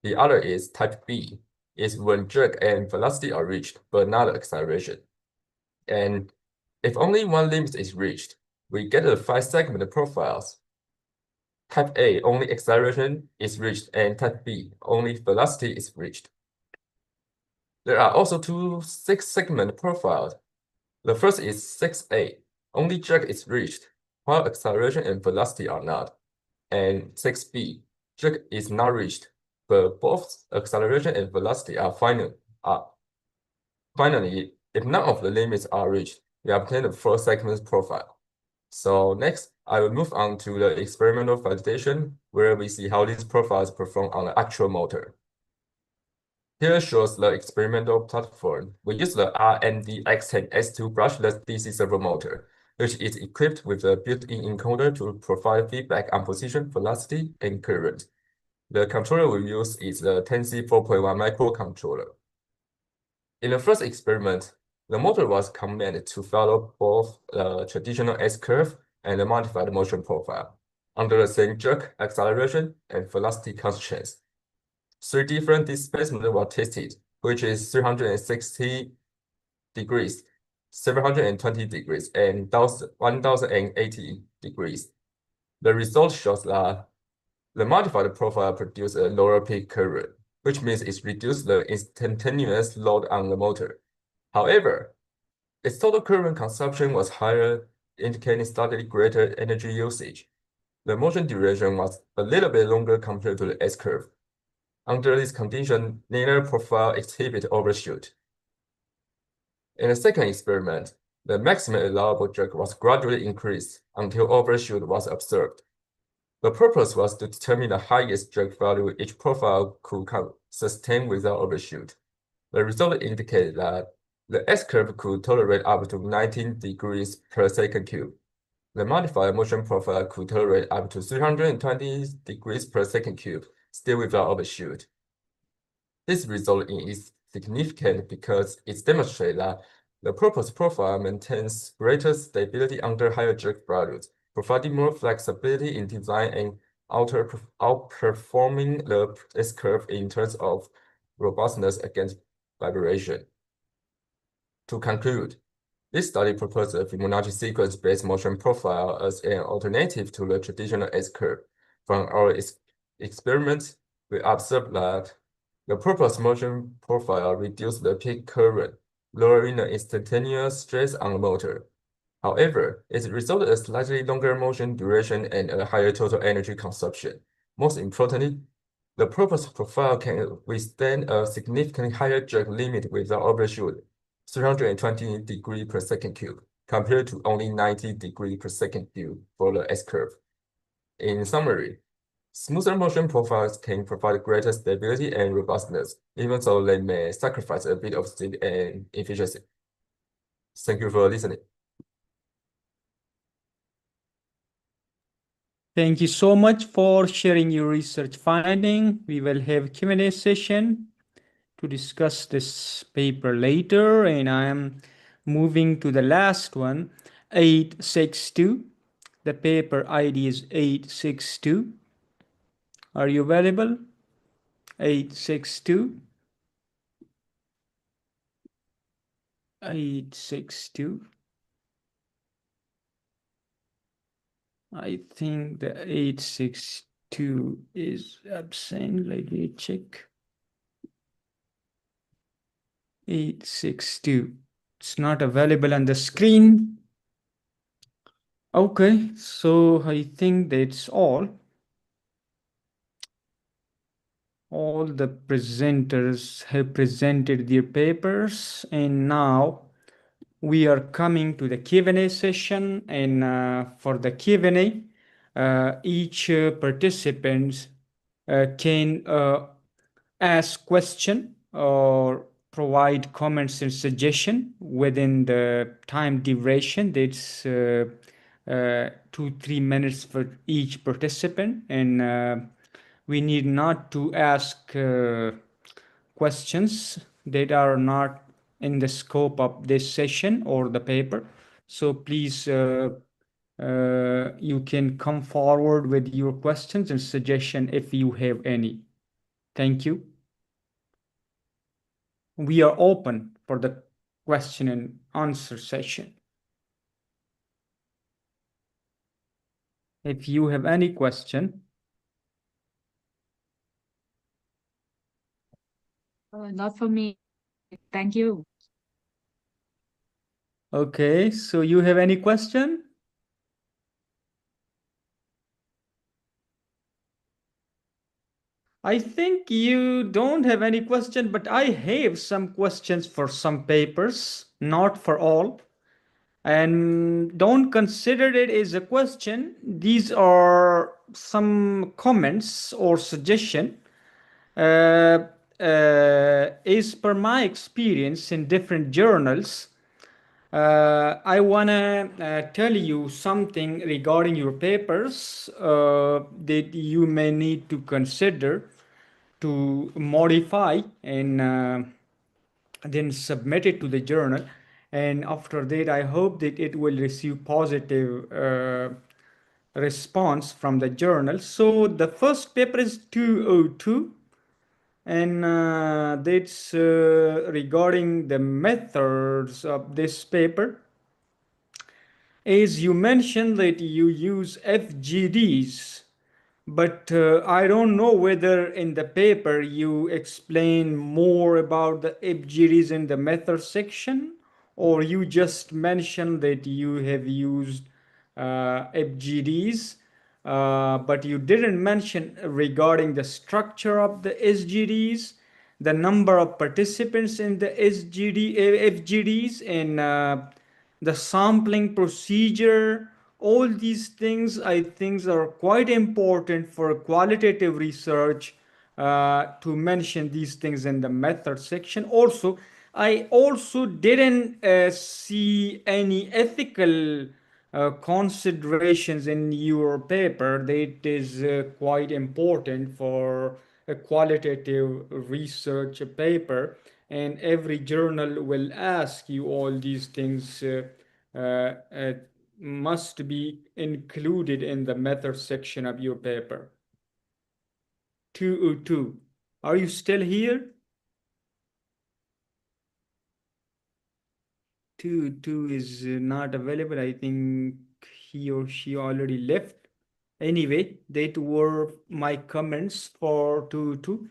The other is type B, is when jerk and velocity are reached, but not acceleration. And if only one limit is reached, we get the 5-segment profiles. Type A, only acceleration is reached, and type B, only velocity is reached. There are also two 6-segment profiles. The first is 6A, only jerk is reached, while acceleration and velocity are not. And 6B, jerk is not reached, but both acceleration and velocity are final. Finally, if none of the limits are reached, we obtain the 4-segment profile. So next, I will move on to the experimental validation, where we see how these profiles perform on the actual motor. Here shows the experimental platform. We use the RND-X10S2 brushless DC servo motor, which is equipped with a built-in encoder to provide feedback on position, velocity, and current. The controller we use is the 10C4.1 microcontroller. In the first experiment, the motor was commanded to follow both the traditional S-curve and the modified motion profile under the same jerk, acceleration, and velocity constraints. 3 different displacements were tested, which is 360 degrees, 720 degrees, and 1080 degrees. The result shows that the modified profile produced a lower peak current, which means it reduced the instantaneous load on the motor. However, its total current consumption was higher, indicating slightly greater energy usage. The motion duration was a little bit longer compared to the S-curve. Under this condition, neither profile exhibit overshoot. In the second experiment, the maximum allowable jerk was gradually increased until overshoot was observed. The purpose was to determine the highest jerk value each profile could sustain without overshoot. The result indicated that the S-curve could tolerate up to 19 degrees per second cube. The modified motion profile could tolerate up to 320 degrees per second cube, still without overshoot. This result is significant because it demonstrates that the proposed profile maintains greater stability under higher jerk values, providing more flexibility in design and outperforming the S-curve in terms of robustness against vibration. To conclude, this study proposed a Fibonacci sequence-based motion profile as an alternative to the traditional S-curve. From our experiments, we observed that the proposed motion profile reduced the peak current, lowering the instantaneous stress on the motor. However, it resulted in a slightly longer motion duration and a higher total energy consumption. Most importantly, the proposed profile can withstand a significantly higher jerk limit without overshoot, 320 degrees per second cube, compared to only 90 degrees per second cube for the S-curve. In summary, smoother motion profiles can provide greater stability and robustness, even though they may sacrifice a bit of speed and efficiency. Thank you for listening. Thank you so much for sharing your research finding. We will have Q&A session to discuss this paper later, and I am moving to the last one, 862. The paper ID is 862. Are you available? 862. 862. I think the 862 is absent. Let me check. 862. It's not available on the screen. Okay, so I think that's all. All the presenters have presented their papers, and now we are coming to the Q&A session. And for the Q&A, each participant can ask question or provide comments and suggestion within the time duration. That's 2-3 minutes for each participant, and we need not to ask questions that are not in the scope of this session or the paper. So please You can come forward with your questions and suggestion if you have any. Thank you. We are open for the question and answer session. If you have any question. Not for me. Thank you. Okay, so you have any question? I think you don't have any question, but I have some questions for some papers, not for all. And don't consider it as a question. These are some comments or suggestion. Is per my experience in different journals, I want to tell you something regarding your papers that you may need to consider to modify and then submit it to the journal. And after that, I hope that it will receive positive response from the journal. So the first paper is 202, and that's regarding the methods of this paper. As you mentioned that you use FGDs, but I don't know whether in the paper you explain more about the FGDs in the method section, or you just mentioned that you have used FGDs, but you didn't mention regarding the structure of the SGDs, the number of participants in the FGDs, and the sampling procedure. All these things I think are quite important for qualitative research, to mention these things in the method section. Also, I also didn't see any ethical considerations in your paper that is quite important for a qualitative research paper, and every journal will ask you all these things must be included in the method section of your paper. 202. Are you still here? 202 is not available. I think he or she already left. Anyway, that were my comments for 202.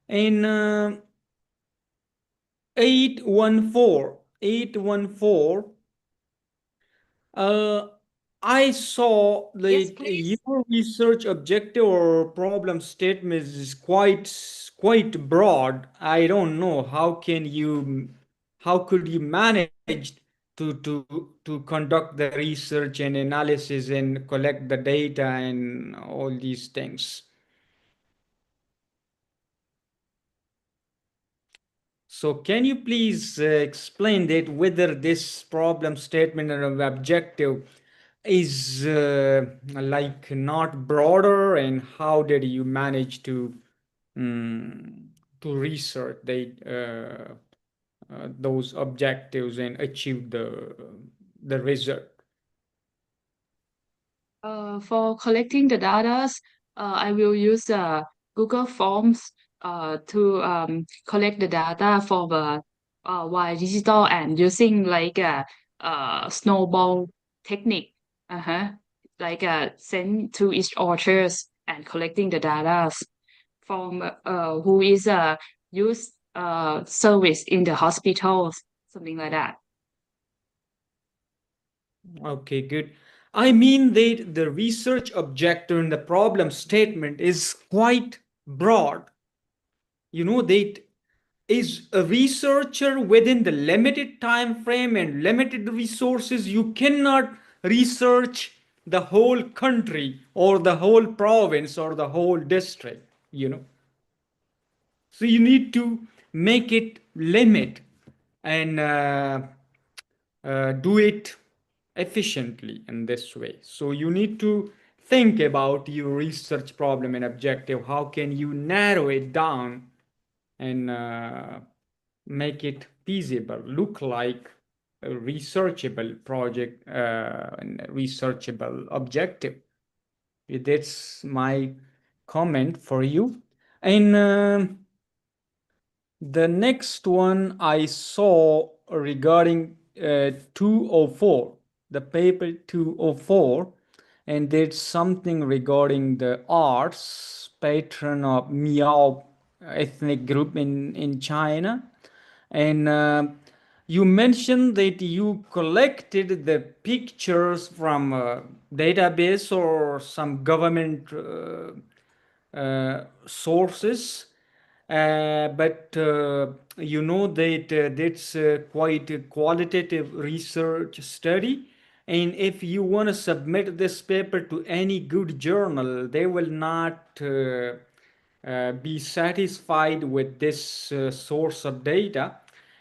And 814. Uh, I saw Yes, that please. your research objective or problem statement is quite broad. I don't know how could you manage to conduct the research and analysis and collect the data and all these things. So can you please explain that whether this problem statement and objective is like not broader, and how did you manage to research those objectives and achieve the result? For collecting the data, I will use Google Forms to collect the data for the via digital and using like a snowball technique. Uh-huh. Like send to each authors and collecting the data from who is use service in the hospitals, something like that. Okay, good. I mean that the research objective in the problem statement is quite broad. You know that is a researcher within the limited time frame and limited resources. You cannot research the whole country or the whole province or the whole district. So you need to make it limit and do it efficiently in this way. So you need to think about your research problem and objective. How can you narrow it down and make it feasible, look like a researchable project and researchable objective. That's my comment for you. And the next one I saw regarding 204, the paper 204, and there's something regarding the arts patron of Miao ethnic group in China. And you mentioned that you collected the pictures from a database or some government sources, but you know that that's quite a qualitative research study. And if you want to submit this paper to any good journal, they will not be satisfied with this source of data.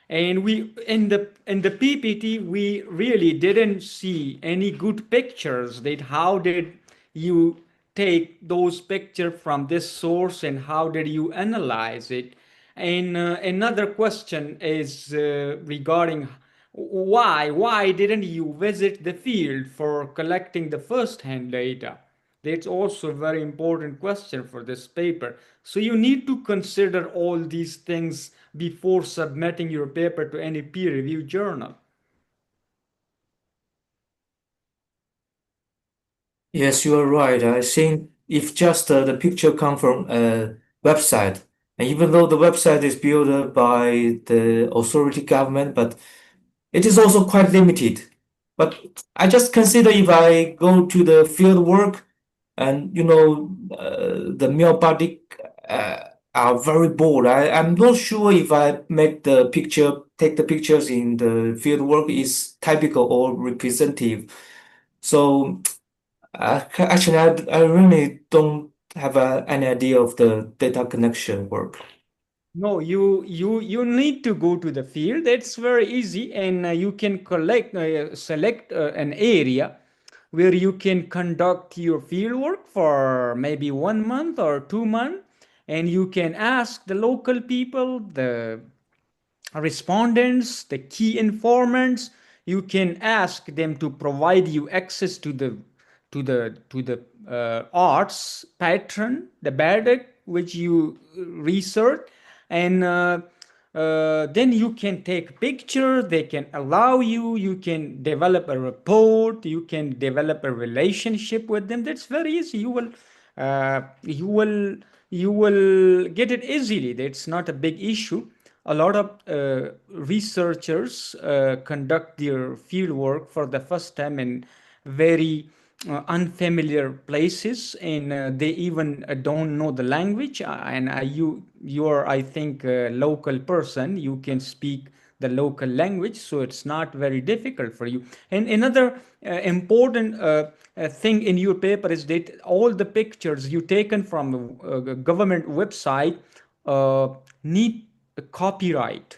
And we in the PPT we really didn't see any good pictures. That how did you take those pictures from this source and how did you analyze it? And another question is regarding why didn't you visit the field for collecting the first hand data? That's also a very important question for this paper. So you need to consider all these things before submitting your paper to any peer-reviewed journal. Yes, you are right. I think if just the picture come from a website, and even though the website is built up by the authority government, but it is also quite limited. But I just consider if I go to the field work and the myopatic are very bold. I'm not sure if I take the pictures in the field work is typical or representative. So actually, I really don't have any idea of the data connection work. No, you need to go to the field. It's very easy, and you can select an area where you can conduct your field work for maybe 1 month or 2 months, and you can ask the local people, the respondents, the key informants. You can ask them to provide you access to the arts pattern, the Bardic, which you research, and then you can take picture. They can allow you. You can develop a report. You can develop a relationship with them. That's very easy. Uh, you will you will get it easily. That's not a big issue. A lot of researchers conduct their field work for the first time in very unfamiliar places, and they even don't know the language. And you're, I think, a local person. You can speak the local language, so it's not very difficult for you. And another important thing in your paper is that all the pictures you taken from the government website uh, need a copyright.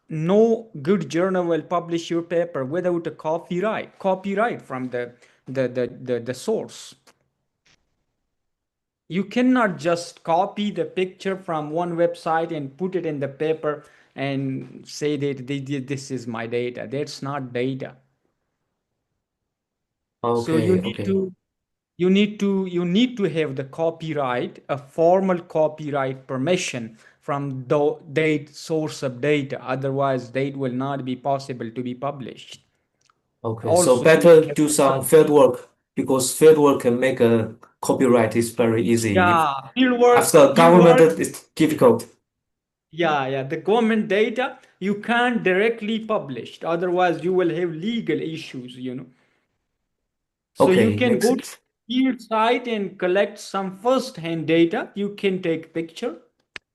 No good journal will publish your paper without a copyright from the source. You cannot just copy the picture from one website and put it in the paper and say that this is my data. That's not data. So you Okay, need okay, to you need to have the copyright, a formal copyright permission from the date source of data. Otherwise, date will not be possible to be published. okay. So Also, you better have do to some field submit. work because field work can make a copyright is very easy. If Yeah, fieldwork, after government, fieldwork. it's difficult. Yeah. The government data you can't directly publish. Otherwise, you will have legal issues. So you Okay, can makes go to sense. field site and collect some first-hand data. You can take picture.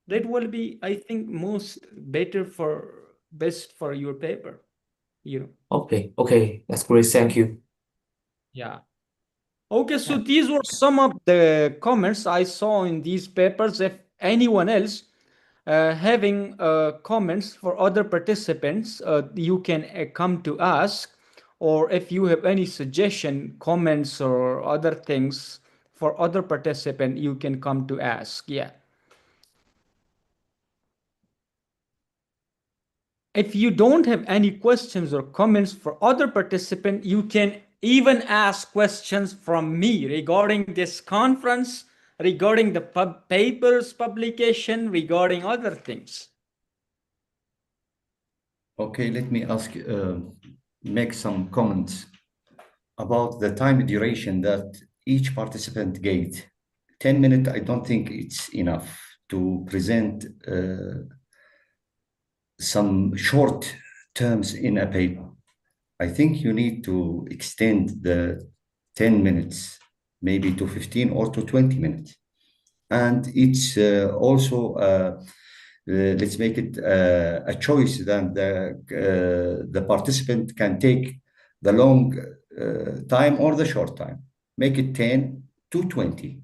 That will be, I think, most better for best for your paper. Okay, okay, that's great. Thank you. Yeah. Okay, so Yeah. these were some of the comments I saw in these papers. If anyone else having comments for other participants, you can come to ask, or if you have any suggestion, comments, or other things for other participant, you can come to ask. Yeah. If you don't have any questions or comments for other participants, you can even ask questions from me regarding this conference, regarding the papers publication, regarding other things. Okay, let me make some comments about the time duration that each participant get. 10 minutes, I don't think it's enough to present some short terms in a paper. I think you need to extend the 10 minutes, maybe to 15 or to 20 minutes. And it's also, let's make it a choice that the participant can take the long time or the short time. Make it 10 to 20.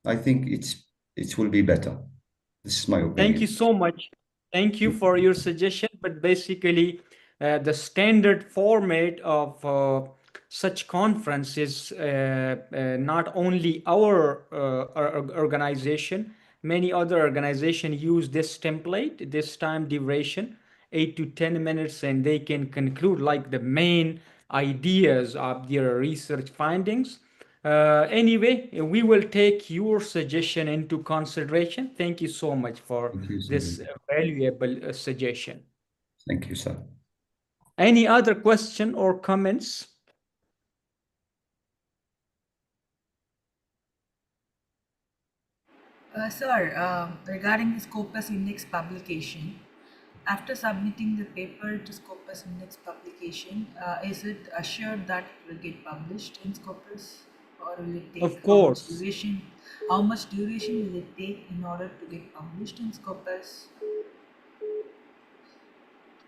I think it will be better. This is my opinion. Thank you so much. Thank you for your suggestion. But basically, the standard format of such conference is not only our organization, many other organizations use this template, this time duration, 8 to 10 minutes, and they can conclude like the main ideas of their research findings. Anyway, we will take your suggestion into consideration. Thank you so much for this valuable suggestion. Thank you, sir. Any other question or comments? Sir, regarding the Scopus Index publication, after submitting the paper to Scopus Index publication, is it assured that it will get published in Scopus, or will it take Of course. How much duration will it take in order to get published in Scopus?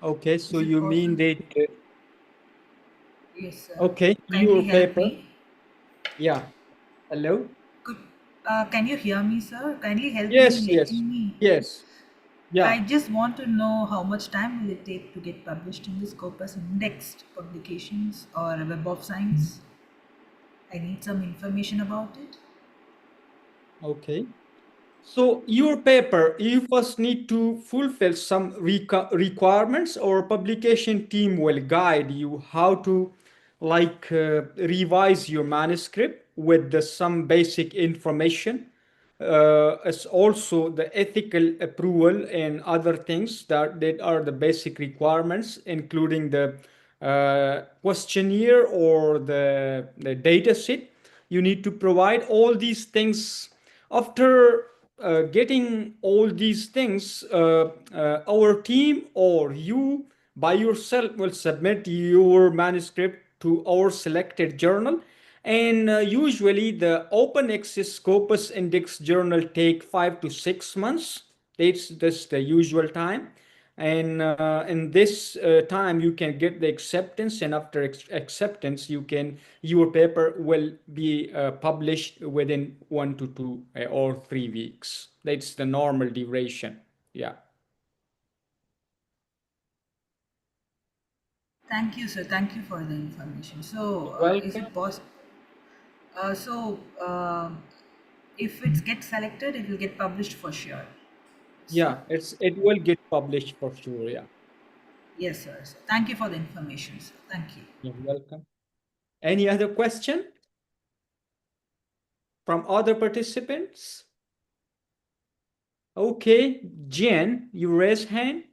Okay, so Is it you mean possible? that, Yes, sir. okay, Kindly your help paper. me. Yeah. Hello? Can you hear me, sir? Kindly help me in Yes, yes, letting me. yes. Yeah. I just want to know how much time will it take to get published in the Scopus indexed publications or Web of Science? I need some information about it. Okay. So your paper, you first need to fulfill some requirements, or publication team will guide you how to revise your manuscript with some basic information. It's also the ethical approval and other things that are the basic requirements, including the questionnaire or the data set. You need to provide all these things. After getting all these things, our team or you by yourself will submit your manuscript to our selected journal. And usually the open access Scopus Index journal take 5 to 6 months. That's the usual time. And in this time you can get the acceptance, and after acceptance your paper will be published within 1 to 2 or 3 weeks. That's the normal duration. Yeah. Thank you, sir. Thank you for the information. So, is Welcome. it possible? So, if it gets selected, it will get published for sure. Yeah, it will get published for sure. Yeah. Yes, sir. So thank you for the information, sir. Thank you. You're welcome. Any other question from other participants? Okay, Jen, you raise hand.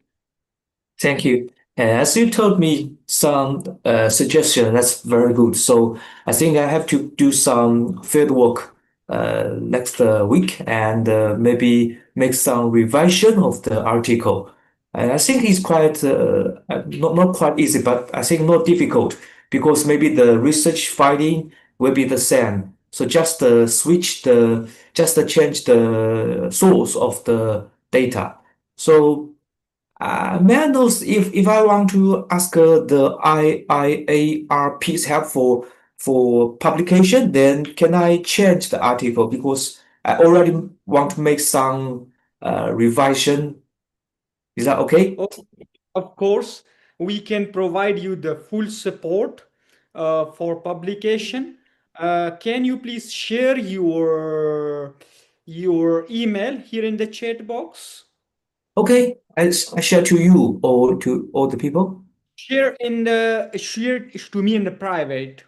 Thank you. As you told me some suggestion, that's very good. So I think I have to do some field work next week, and maybe make some revision of the article. And I think it's quite not quite easy, but I think not difficult, because maybe the research finding will be the same. So just change the source of the data. So may I know if I want to ask the IIARP's help for publication, then can I change the article, because I already want to make some revision? Is that okay? Of course, we can provide you the full support for publication. Can you please share your email here in the chat box? Okay, I share to you or to all the people. Share to me in the private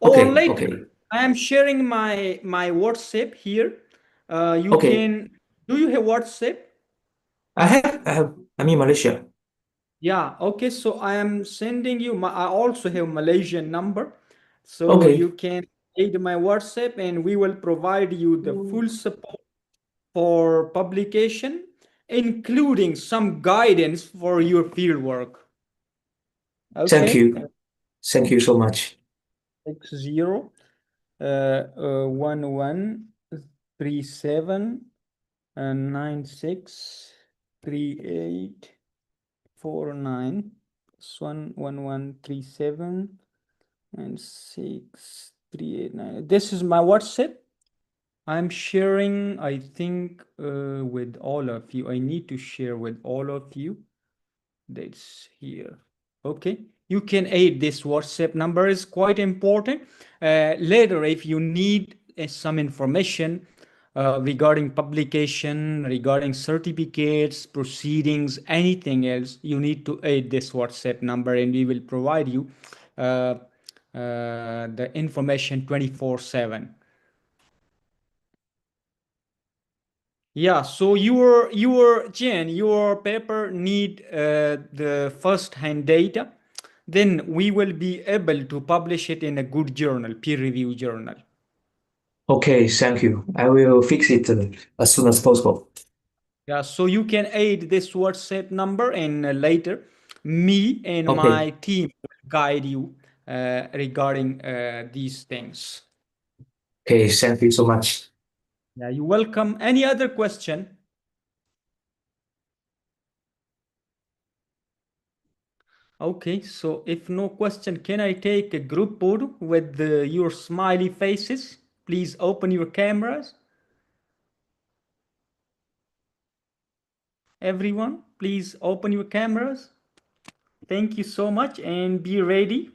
or Okay, later. okay, I am sharing my WhatsApp here. You okay. can. Do you have WhatsApp? I have. I'm in Malaysia. Yeah. Okay. So I am sending you. I also have Malaysian number, so you Okay, can add my WhatsApp, and we will provide you the full support for publication, including some guidance for your field work. thank Okay. you. Thank you so much. 60 1137 963849. 1137 and 6389. This is my WhatsApp. I'm sharing, I think, with all of you. I need to share with all of you. That's here. Okay. You can add this WhatsApp number is quite important. Later, if you need some information regarding publication, regarding certificates, proceedings, anything else, you need to add this WhatsApp number, and we will provide you the information 24/7. Yeah, so your Jen, your paper need the first-hand data, then we will be able to publish it in a good journal, peer-reviewed journal. Okay, thank you. I will fix it as soon as possible. Yeah, so you can add this WhatsApp number, and later me and Okay, my team will guide you regarding these things. okay, thank you so much. Yeah, you're welcome. Any other question? Okay, so if no question, can I take a group photo with your smiley faces? Please open your cameras. Everyone, please open your cameras. Thank you so much, and be ready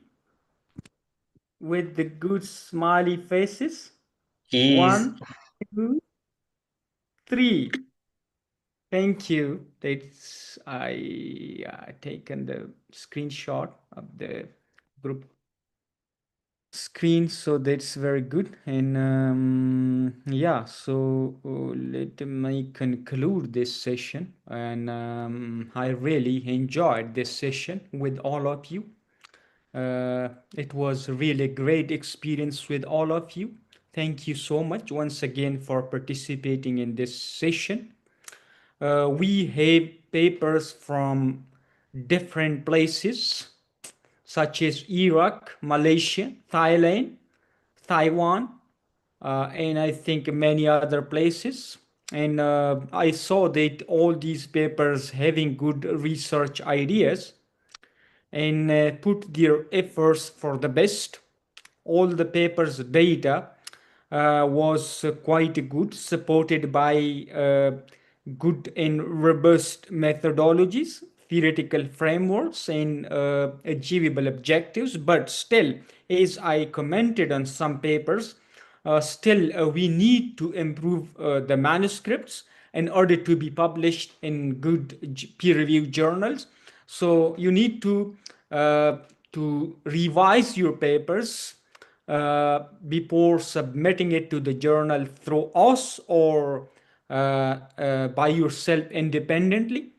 with the good smiley faces. Cheese. 1, 2, 3. Thank you. That's I taken the screenshot of the group screen, so that's very good. And yeah, so let me conclude this session. And I really enjoyed this session with all of you. It was really great experience with all of you. Thank you so much once again for participating in this session. We have papers from different places such as Iraq, Malaysia, Thailand, Taiwan, and I think many other places. And I saw that all these papers having good research ideas and put their efforts for the best. All the papers' data was quite good, supported by good and robust methodologies, theoretical frameworks, and achievable objectives. But still, as I commented on some papers, still we need to improve the manuscripts in order to be published in good peer-reviewed journals. So you need to revise your papers before submitting it to the journal through us or by yourself independently.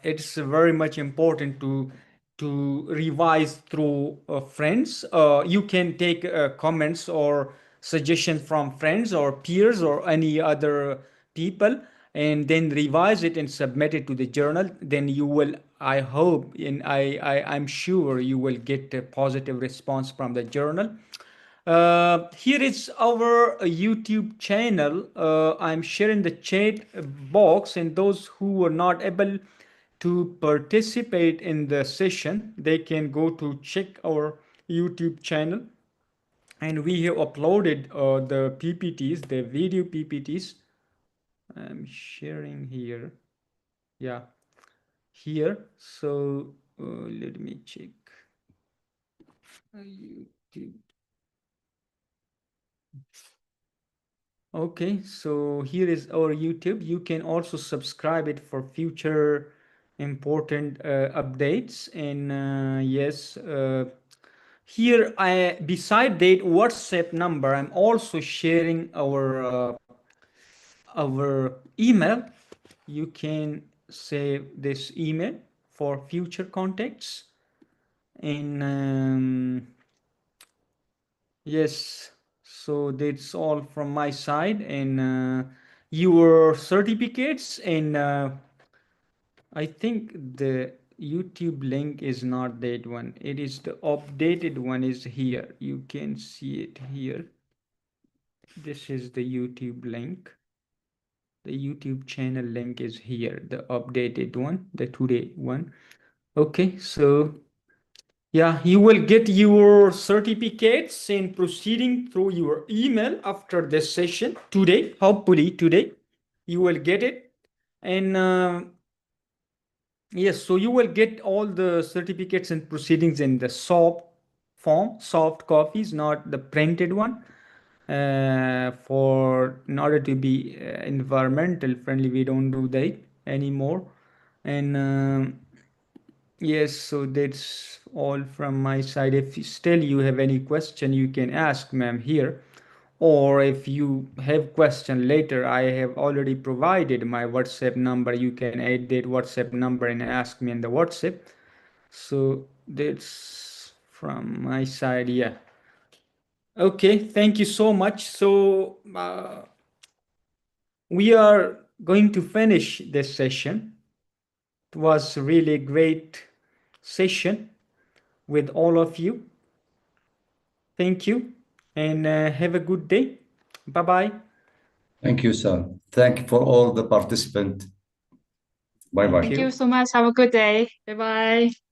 It's very much important to revise through friends. You can take comments or suggestions from friends or peers or any other people, and then revise it and submit it to the journal. Then you will, I hope, and I'm sure you will get a positive response from the journal. Here is our YouTube channel. I'm sharing the chat box, and those who were not able to participate in the session, they can go to check our YouTube channel. And we have uploaded the PPTs, the video PPTs. I'm sharing here. Yeah, here. So let me check. YouTube. Okay, so here is our YouTube. You can also subscribe it for future important updates. And yes, here I beside that WhatsApp number, I'm also sharing our email. You can save this email for future contacts. And yes, so that's all from my side. And your certificates, and I think the YouTube link is not that one. It is the updated one is here. You can see it here. This is the YouTube link. The YouTube channel link is here, the updated one, the today one. Okay, so yeah, you will get your certificates and proceeding through your email after this session today. Hopefully today you will get it. And yes, so you will get all the certificates and proceedings in the soft form, soft copies, not the printed one. For in order to be environmental friendly, we don't do that anymore. And yes, so that's all from my side. If still you have any question, you can ask ma'am here. Or if you have question later, I have already provided my WhatsApp number. You can add that WhatsApp number and ask me in the WhatsApp. So that's from my side, yeah. Okay, thank you so much. So we are going to finish this session. It was really a great session with all of you. Thank you and have a good day. Bye bye. Thank you, sir. Thank you for all the participants. Bye Thank bye. Thank you. you so much. Have a good day. Bye bye.